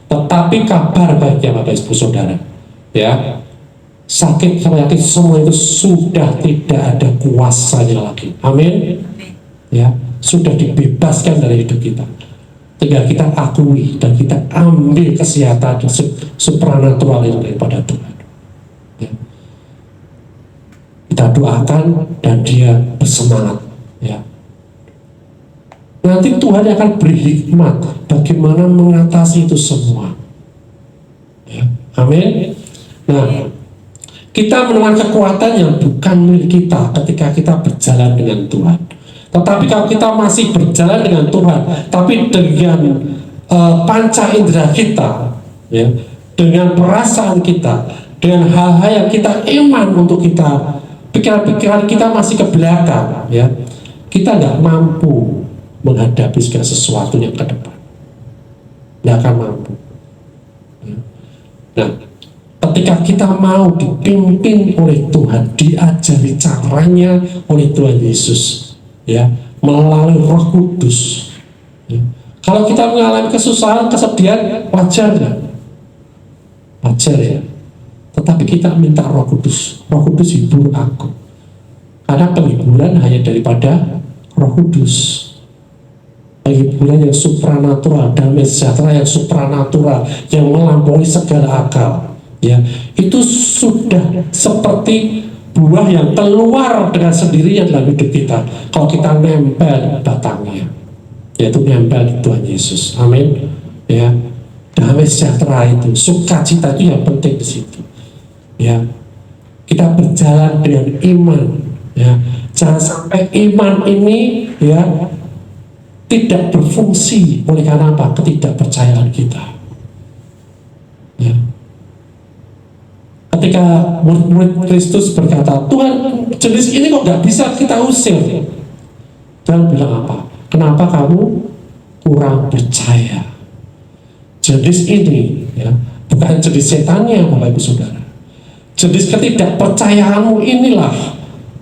Speaker 3: Tetapi kabar baiknya Bapak Ibu Saudara, ya, sakit penyakit semua itu sudah tidak ada kuasanya lagi. Amin. Ya, sudah dibebaskan dari hidup kita. Tinggal kita akui dan kita ambil kesehatan supranatural itu daripada Tuhan. Ya. Kita doakan dan dia bersemangat. Ya. Nanti Tuhan akan beri hikmat bagaimana mengatasi itu semua. Ya. Amin. Nah, kita menemukan kekuatan yang bukan milik kita ketika kita berjalan dengan Tuhan. Tetapi kalau kita masih berjalan dengan Tuhan, tapi dengan panca indera kita, ya, dengan perasaan kita, dengan hal-hal yang kita iman untuk kita, pikiran-pikiran kita masih ke belakang, ya, kita nggak mampu menghadapi segala sesuatu yang ke depan, nggak akan mampu. Ya. Nah, ketika kita mau dipimpin oleh Tuhan, diajari caranya oleh Tuhan Yesus, ya, melalui Roh Kudus. Ya. Kalau kita mengalami kesusahan, kesedihan, wajar ya, wajar ya. Tetapi kita minta Roh Kudus. Roh Kudus hibur aku, karena penghiburan hanya daripada Roh Kudus. Penghiburan yang supranatural, damai sejahtera yang supranatural, yang melampaui segala akal. Ya, itu sudah seperti buah yang keluar dengan sendirinya dalam hidup kita kalau kita nempel batangnya, yaitu nempel di Tuhan Yesus. Amin. Ya, damai sejahtera itu, sukacita itu yang penting di situ. Ya, kita berjalan dengan iman. Ya, jangan sampai iman ini, ya, tidak berfungsi oleh karena apa? Ketidakpercayaan kita. Ya. Ketika murid-murid Kristus berkata, Tuhan, jenis ini kok nggak bisa kita usir. Tuhan bilang apa? Kenapa kamu kurang percaya? Jenis ini, ya, bukan jenis setannya, Bapak Ibu Saudara. Jenis ketidakpercayaanmu inilah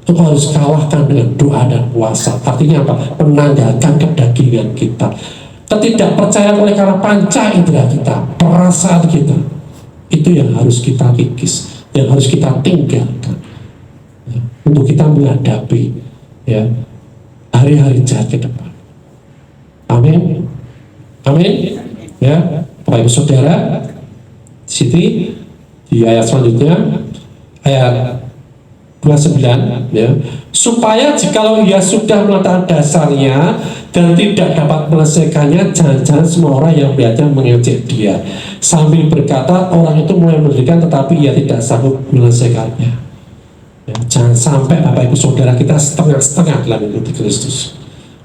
Speaker 3: engkau harus kalahkan dengan doa dan puasa. Artinya apa? Menanggalkan kedagingan kita. Ketidakpercayaan oleh karena panca indera kita, perasaan kita, itu yang harus kita kikis, yang harus kita tinggalkan, ya, untuk kita menghadapi, ya, hari-hari jahat ke depan. Amin. Amin. Ya, Bapak Ibu Saudara, Siti di ayat selanjutnya, ayat 29, ya, supaya jikalau ia sudah meletakkan dasarnya dan tidak dapat menyelesaikannya, jangan-jangan semua orang yang melihatnya mengejek dia sambil berkata, orang itu mulai mendirikan tetapi ia tidak sanggup menyelesaikannya. Ya, jangan sampai Bapak Ibu Saudara kita setengah-setengah dalam mengikuti Kristus.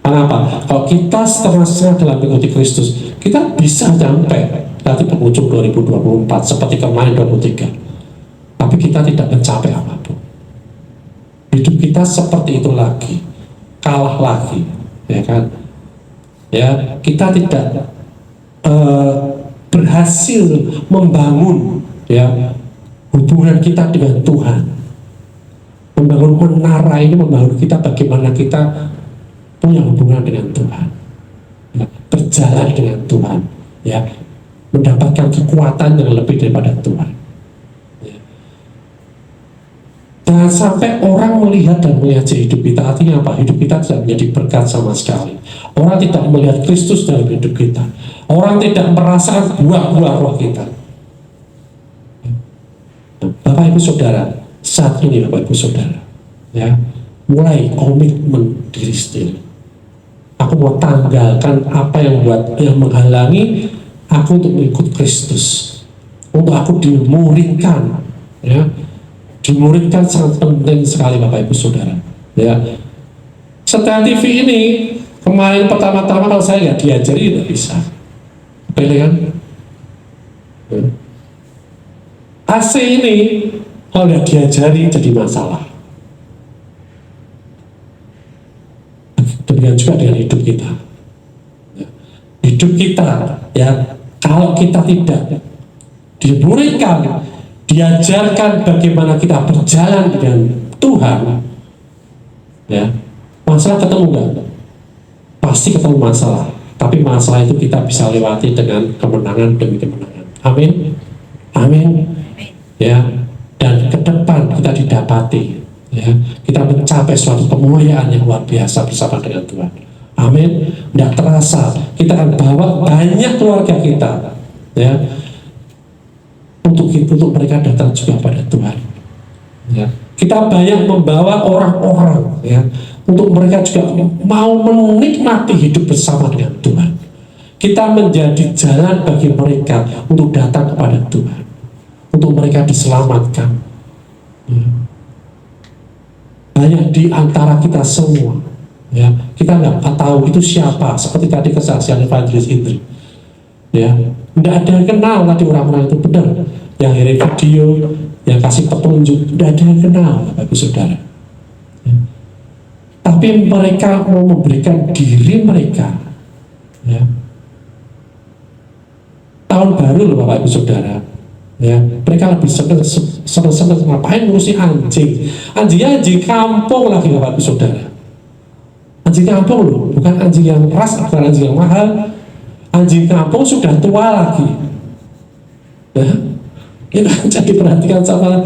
Speaker 3: Kenapa? Kalau kita setengah-setengah dalam mengikuti Kristus, kita bisa sampai nanti penghujung 2024 seperti kemarin 2023, tapi kita tidak mencapai apapun. Hidup kita seperti itu lagi, kalah lagi, ya kan? Ya, kita tidak berhasil membangun, ya, hubungan kita dengan Tuhan. Membangun menara ini, membangun kita bagaimana kita punya hubungan dengan Tuhan, ya, berjalan dengan Tuhan, ya, mendapatkan kekuatan yang lebih daripada Tuhan. Jangan sampai orang melihat dan mengejek hidup kita. Artinya apa? Hidup kita tidak menjadi berkat sama sekali. Orang tidak melihat Kristus dalam hidup kita. Orang tidak merasakan buah-buah roh kita. Bapak Ibu Saudara, saat ini Bapak Ibu Saudara, ya, mulai komitmen diri sendiri. Aku mau tanggalkan apa yang menghalangi aku untuk mengikut Kristus, untuk aku dimuridkan, ya. Dimuridkan sangat penting sekali Bapak Ibu Saudara, ya. Setelah TV ini kemarin pertama-tama kalau saya nggak diajari nggak bisa, kan? Ya. AC ini kalau nggak diajari jadi masalah. Demikian juga dengan hidup kita, ya. Hidup hidup kita, ya, kalau kita tidak diberikan, diajarkan bagaimana kita berjalan dengan Tuhan, ya, masalah ketemu nggak? Pasti ketemu masalah, tapi masalah itu kita bisa lewati dengan kemenangan demi kemenangan. Amin, amin, ya. Dan ke depan kita didapati, ya, kita mencapai suatu kemuliaan yang luar biasa bersama dengan Tuhan. Amin. Tidak terasa kita akan bawa banyak keluarga kita, ya, untuk mereka datang juga pada Tuhan, ya. Kita banyak membawa orang-orang, ya, untuk mereka juga mau menikmati hidup bersama dengan Tuhan. Kita menjadi jalan bagi mereka untuk datang kepada Tuhan, untuk mereka diselamatkan, ya. Banyak di antara kita semua, ya, kita nggak tahu itu siapa, seperti tadi kesaksian Evangelis Indri, ya, tidak ada yang kenal tadi orang-orang itu, benar, yang kirim video, yang kasih petunjuk, tidak ada yang kenal, Bapak Saudara, ya. Tapi mereka mau memberikan diri mereka, ya. Tahun baru loh Bapak Ibu Saudara, ya, mereka lebih senang ngapain ngurusin anjing kampung lagi Bapak Ibu Saudara. Anjing kampung loh, bukan anjing yang ras, bukan anjing yang mahal. Anjing kampung sudah tua lagi, ya. Kita jadi perhatikan sama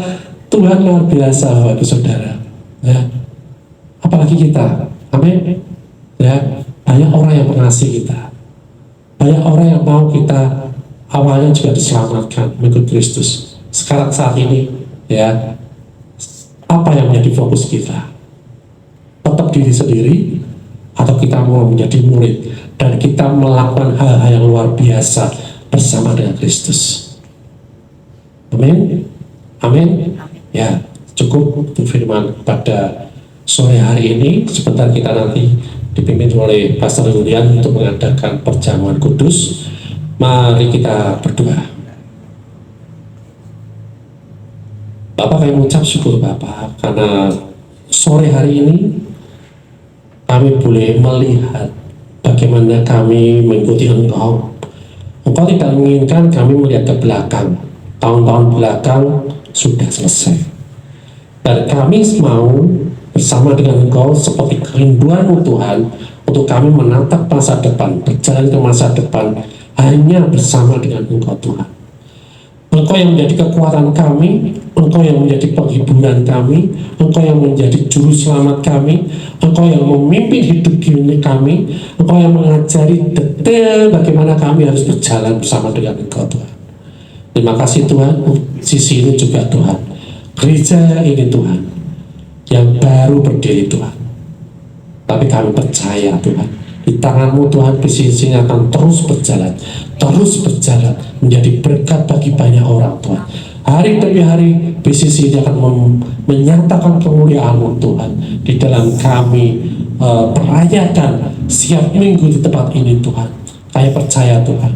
Speaker 3: Tuhan luar biasa Bapak Ibu Saudara, ya. Apalagi kita, amin, ya. Banyak orang yang mengasihi kita, banyak orang yang mau kita awalnya juga diselamatkan mengikut Kristus. Sekarang saat ini, ya, apa yang menjadi fokus kita? Tetap diri sendiri, atau kita mau menjadi murid dan kita melakukan hal-hal yang luar biasa bersama dengan Kristus? Amin, amin. Ya, cukup untuk firman pada sore hari ini. Sebentar kita nanti dipimpin oleh Pastor Julian untuk mengadakan perjamuan kudus. Mari kita berdoa. Bapak, kami mengucap syukur Bapak karena sore hari ini kami boleh melihat bagaimana kami mengikuti Engkau. Engkau tidak menginginkan kami melihat ke belakang. Tahun-tahun belakang sudah selesai. Dan kami mau bersama dengan Engkau seperti kerinduan-Mu Tuhan untuk kami menatap masa depan, berjalan ke masa depan hanya bersama dengan Engkau Tuhan. Engkau yang menjadi kekuatan kami, Engkau yang menjadi penghiburan kami, Engkau yang menjadi juru selamat kami, Engkau yang memimpin hidup kami, Engkau yang mengajari detail bagaimana kami harus berjalan bersama dengan Engkau Tuhan. Terima kasih Tuhan, sisi ini juga Tuhan, gereja ini Tuhan, yang baru berdiri Tuhan. Tapi kami percaya Tuhan, di tangan-Mu Tuhan, bisnis ini akan terus berjalan menjadi berkat bagi banyak orang Tuhan. Hari demi hari bisnis ini akan menyatakan kemuliaan-Mu Tuhan di dalam kami merayakan setiap minggu di tempat ini Tuhan. Kami percaya Tuhan,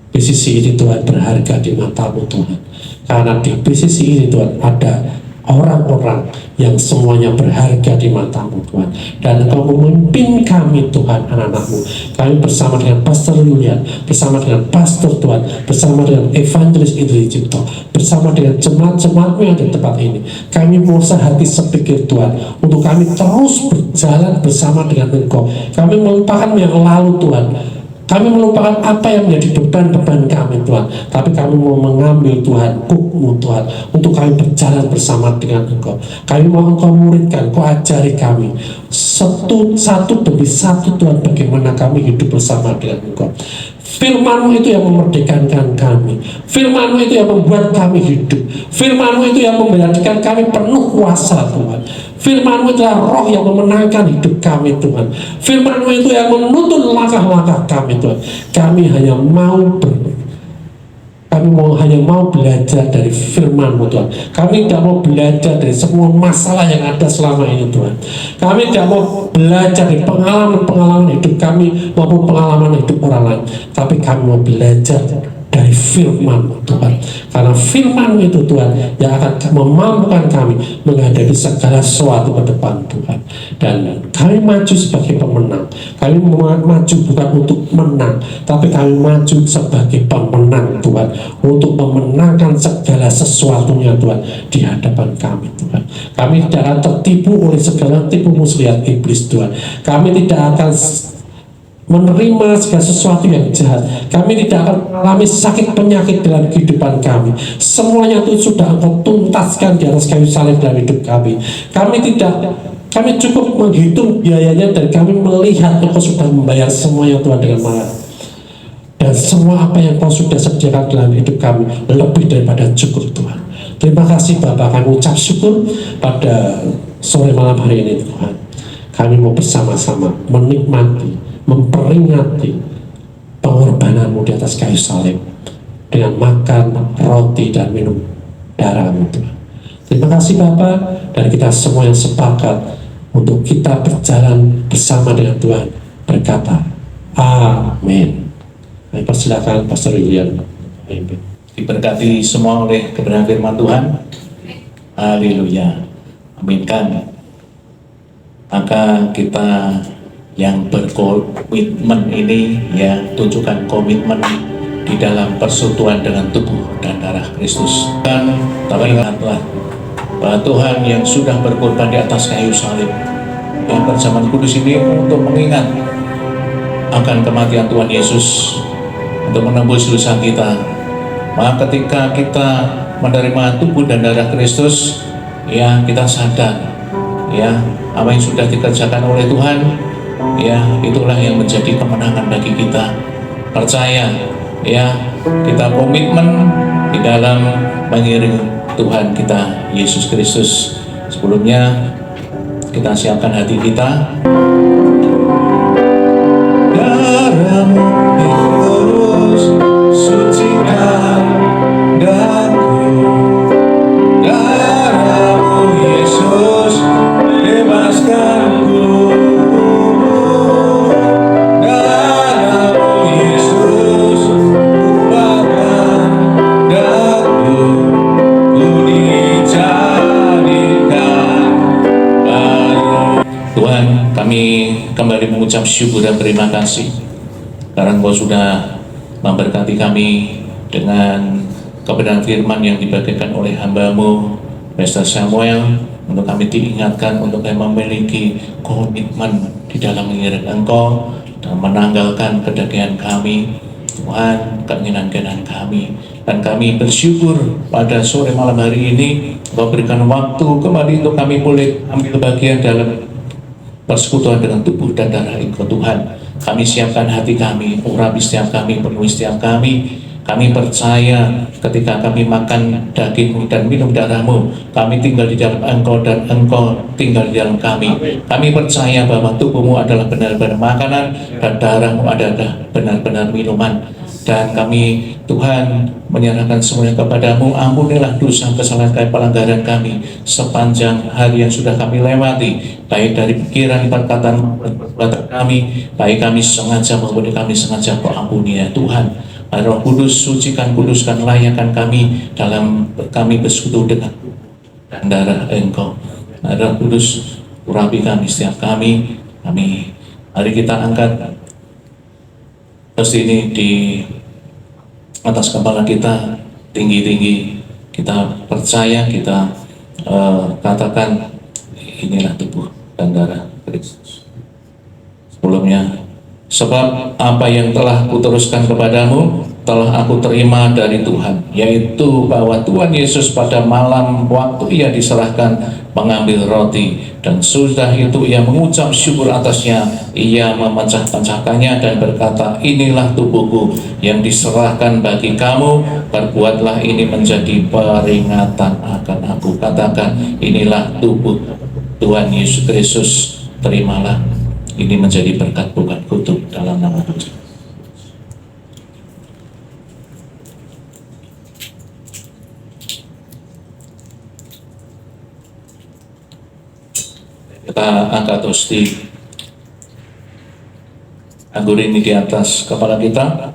Speaker 3: bisnis ini Tuhan berharga di mata-Mu Tuhan, karena di bisnis ini Tuhan ada orang-orang yang semuanya berharga di mata-Mu Tuhan, dan Engkau memimpin kami Tuhan, anak-anak-Mu. Kami bersama dengan Pastor Julian, bersama dengan Pastor Tuhan, bersama dengan Evangelis Indri Cipto, bersama dengan jemaat-jemaat-Mu yang ada di tempat ini. Kami mau sehati sepikir Tuhan, untuk kami terus berjalan bersama dengan Engkau. Kami melupakan yang lalu Tuhan, kami melupakan apa yang menjadi beban-beban kami Tuhan, tapi kami mau mengambil Tuhan Hukum-Mu Tuhan, untuk kami berjalan bersama dengan Engkau. Kami mau Engkau muridkan, Engkau ajari kami satu demi satu Tuhan, bagaimana kami hidup bersama dengan Engkau. Firman-Mu itu yang memerdekakan kami, Firman-Mu itu yang membuat kami hidup, Firman-Mu itu yang menjadikan kami penuh kuasa Tuhan. Firman-Mu adalah roh yang memenangkan hidup kami Tuhan. Firman-Mu itu yang menuntun langkah-langkah kami Tuhan. Kami hanya mau belajar dari Firman-Mu Tuhan. Kami tidak mau belajar dari semua masalah yang ada selama ini Tuhan. Kami tidak mau belajar dari pengalaman-pengalaman hidup kami maupun pengalaman hidup orang lain, tapi kami mau belajar dari firman Tuhan. Karena firman itu Tuhan yang akan memampukan kami menghadapi segala sesuatu ke depan Tuhan. Dan kami maju sebagai pemenang. Kami maju bukan untuk menang, tapi kami maju sebagai pemenang Tuhan, untuk memenangkan segala sesuatunya Tuhan di hadapan kami Tuhan. Kami tidak akan tertipu oleh segala tipu muslihat iblis Tuhan. Kami tidak akan menerima segala sesuatu yang jahat. Kami tidak akan mengalami sakit penyakit dalam kehidupan kami. Semuanya itu sudah Engkau tuntaskan di atas kayu salib dalam hidup kami. Kami cukup menghitung biayanya dan kami melihat Engkau sudah membayar semuanya Tuhan dengan mahal. Dan semua apa yang Kau sudah sediakan dalam hidup kami lebih daripada cukup Tuhan. Terima kasih Bapak, kami ucap syukur pada sore malam hari ini Tuhan. Kami mau bersama-sama menikmati, memperingati pengorbananmu di atas kayu salib dengan makan roti dan minum darahmu Tuhan. Terima kasih Bapa, dan kita semua yang sepakat untuk kita berjalan bersama dengan Tuhan berkata amin. Saya persilakan Pastor William.
Speaker 5: Diberkati semua oleh kebenaran firman Tuhan. Haleluya. Aminkan. Maka kita yang berkomitmen ini ya, tunjukkan komitmen di dalam persekutuan dengan tubuh dan darah Kristus. Dan tapi ingatlah bahwa Tuhan yang sudah berkorban di atas kayu salib yang bersamaan kudus ini untuk mengingat akan kematian Tuhan Yesus untuk menembus dosa kita. Maka ketika kita menerima tubuh dan darah Kristus, ya kita sadar ya apa yang sudah dikerjakan oleh Tuhan, ya itulah yang menjadi kemenangan bagi kita. Percaya ya, kita komitmen di dalam mengiring Tuhan kita Yesus Kristus. Sebelumnya kita siapkan hati kita. Darahmu Yesus sucikan daku, darahmu Yesus bebaskanku, darahmu Yesus ubahkan daku, ku dijadikan baru. Tuhan, kami kembali mengucap syukur dan terima kasih karena Engkau sudah memberkati kami dengan kebenaran firman yang dibagikan oleh hamba-Mu Pastor Samuel, untuk kami diingatkan untuk kami memiliki komitmen di dalam mengiring Engkau dan menanggalkan kedagingan kami Tuhan, keinginan-keinginan kami. Dan kami bersyukur pada sore malam hari ini Engkau berikan waktu kembali untuk kami boleh ambil bagian dalam persekutuan dengan tubuh dan darah Engkau Tuhan. Kami siapkan hati kami, urapi setiap kami, penuhi setiap kami. Kami percaya ketika kami makan daging-Mu dan minum darah-Mu, kami tinggal di dalam Engkau dan Engkau tinggal di dalam kami. Kami percaya bahwa tubuh-Mu adalah benar-benar makanan dan darah-Mu adalah benar-benar minuman. Dan kami Tuhan menyerahkan semuanya kepadamu. Ampunilah dosa, kesalahan kami, pelanggaran kami sepanjang hari yang sudah kami lewati, baik dari pikiran, perkataan maupun perbuatan kami, baik kami sengaja maupun kami sengaja. Kau ampuni ya Tuhan. Roh Kudus, sucikan, kuduskan, layakkan kami dalam kami bersekutu dengan dan darah Engkau. Roh Kudus, urapi kami, setiap kami. Mari kita angkat pasti ini di atas kepala kita tinggi-tinggi. Kita percaya, kita katakan inilah tubuh dan darah Kristus. Sebelumnya, sebab apa yang telah kuteruskan kepadamu telah aku terima dari Tuhan, yaitu bahwa Tuhan Yesus pada malam waktu ia diserahkan mengambil roti, dan sudah itu ia mengucap syukur atasnya, ia memecah-pecahkannya dan berkata, inilah tubuhku yang diserahkan bagi kamu, perbuatlah ini menjadi peringatan akan aku. Katakan, inilah tubuh Tuhan Yesus Kristus, terimalah. Ini menjadi berkat bukan kutuk dalam nama Tuhan. Kita angkat hosti anggur ini di atas kepala kita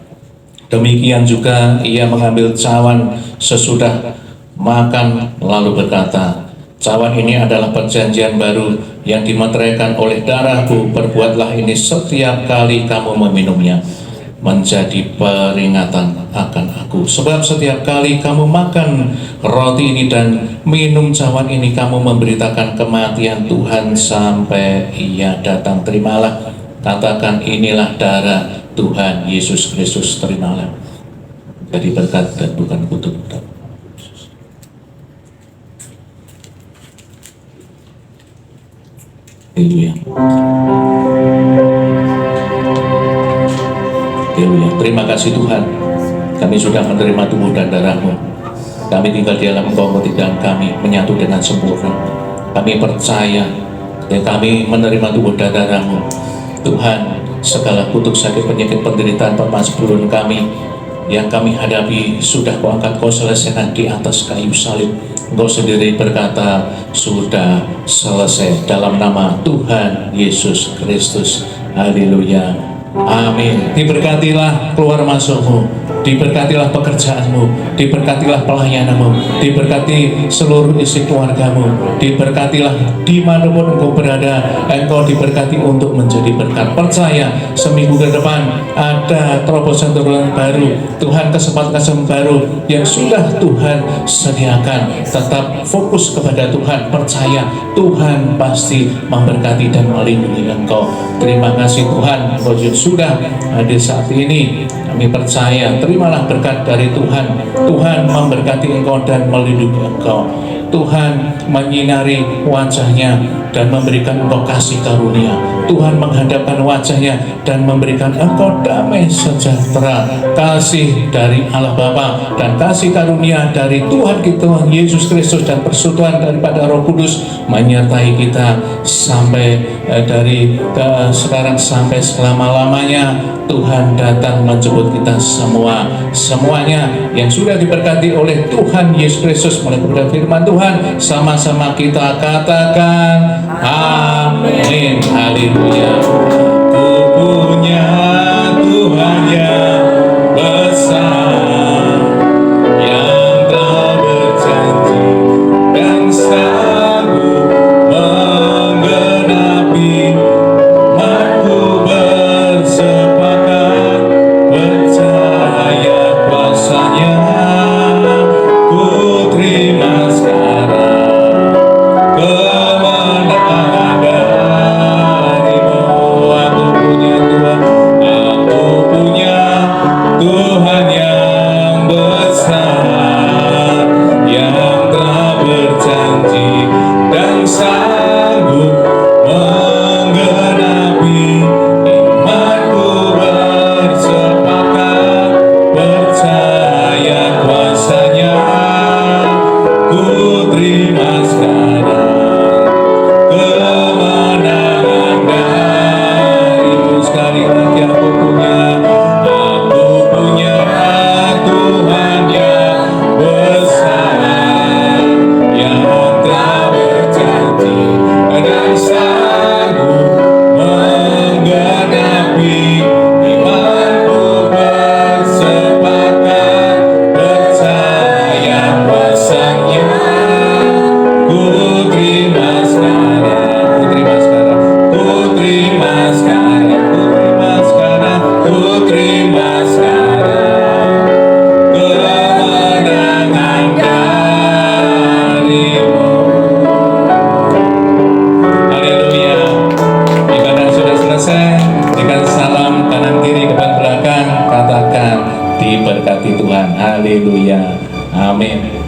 Speaker 5: Demikian juga ia mengambil cawan sesudah makan lalu berkata, cawan ini adalah perjanjian baru yang dimeteraikan oleh darahku. Perbuatlah ini setiap kali kamu meminumnya, menjadi peringatan akan aku. Sebab setiap kali kamu makan roti ini dan minum cawan ini, kamu memberitakan kematian Tuhan sampai ia datang. Terimalah, katakan, inilah darah Tuhan Yesus Kristus. Terimalah, jadi berkat dan bukan kutuk. Haleluya. Haleluya. Terima kasih Tuhan, kami sudah menerima tubuh dan darah-Mu. Kami tinggal di dalam Engkau, dan kami menyatu dengan sempurna. Kami percaya dan kami menerima tubuh dan darah-Mu. Tuhan, segala kutuk, sakit, penyakit, penderitaan, permasalahan kami yang kami hadapi sudah Kau angkat, Kau selesaikan di atas kayu salib. Engkau sendiri berkata, sudah selesai, dalam nama Tuhan Yesus Kristus. Haleluya. Amin. Diberkatilah keluar masukmu, diberkatilah pekerjaanmu, diberkatilah pelayananmu, diberkati seluruh isi keluargamu, diberkatilah dimanapun engkau berada, engkau diberkati untuk menjadi berkat. Percaya, seminggu ke depan ada terobosan baru, Tuhan kesempatan baru yang sudah Tuhan sediakan. Tetap fokus kepada Tuhan, percaya Tuhan pasti memberkati dan melindungi engkau. Terima kasih Tuhan, engkau sudah hadir saat ini. Kami percaya, terimalah berkat dari Tuhan. Tuhan memberkati engkau dan melindungi engkau. Tuhan menyinari wajahnya dan memberikan engkau kasih karunia. Tuhan menghadapkan wajahnya dan memberikan engkau damai sejahtera. Kasih dari Allah Bapa dan kasih karunia dari Tuhan kita Yesus Kristus dan persekutuan daripada Roh Kudus menyertai kita sampai dari sekarang sampai selama-lamanya. Tuhan datang menjemput kita semuanya yang sudah diberkati oleh Tuhan Yesus Kristus melalui firman Tuhan. Sama-sama kita katakan amin. Haleluya. Ku punya Tuhan yang besar, yang telah berjanji dan sanggup menggenapi. Aku bersepakat percaya kuasa-Nya. Ku terima sekarang kemenangan dari-Mu. Aku punya Tuhan, aku punya Tuhan yang besar, yang telah berjanji dan sanggup menggenapi. Imanku bersepakat percaya kuasa-Nya. Ku terima sekarang kemenangan dari-Mu. Sekali lagi, aku punya Tuhan yang besar, yang telah berjanji dan sanggup menggenapi. Imanku bersepakat percaya kuasa-Nya. Ku terima sekarang, ku terima sekarang, ku terima sekarang, ku terima sekarang, ku terima sekarang kemenangan dari-Mu. Haleluya. Ibadah sudah selesai. Berikan salam kanan kiri depan belakang, katakan diberkati Tuhan. Haleluya. Amin.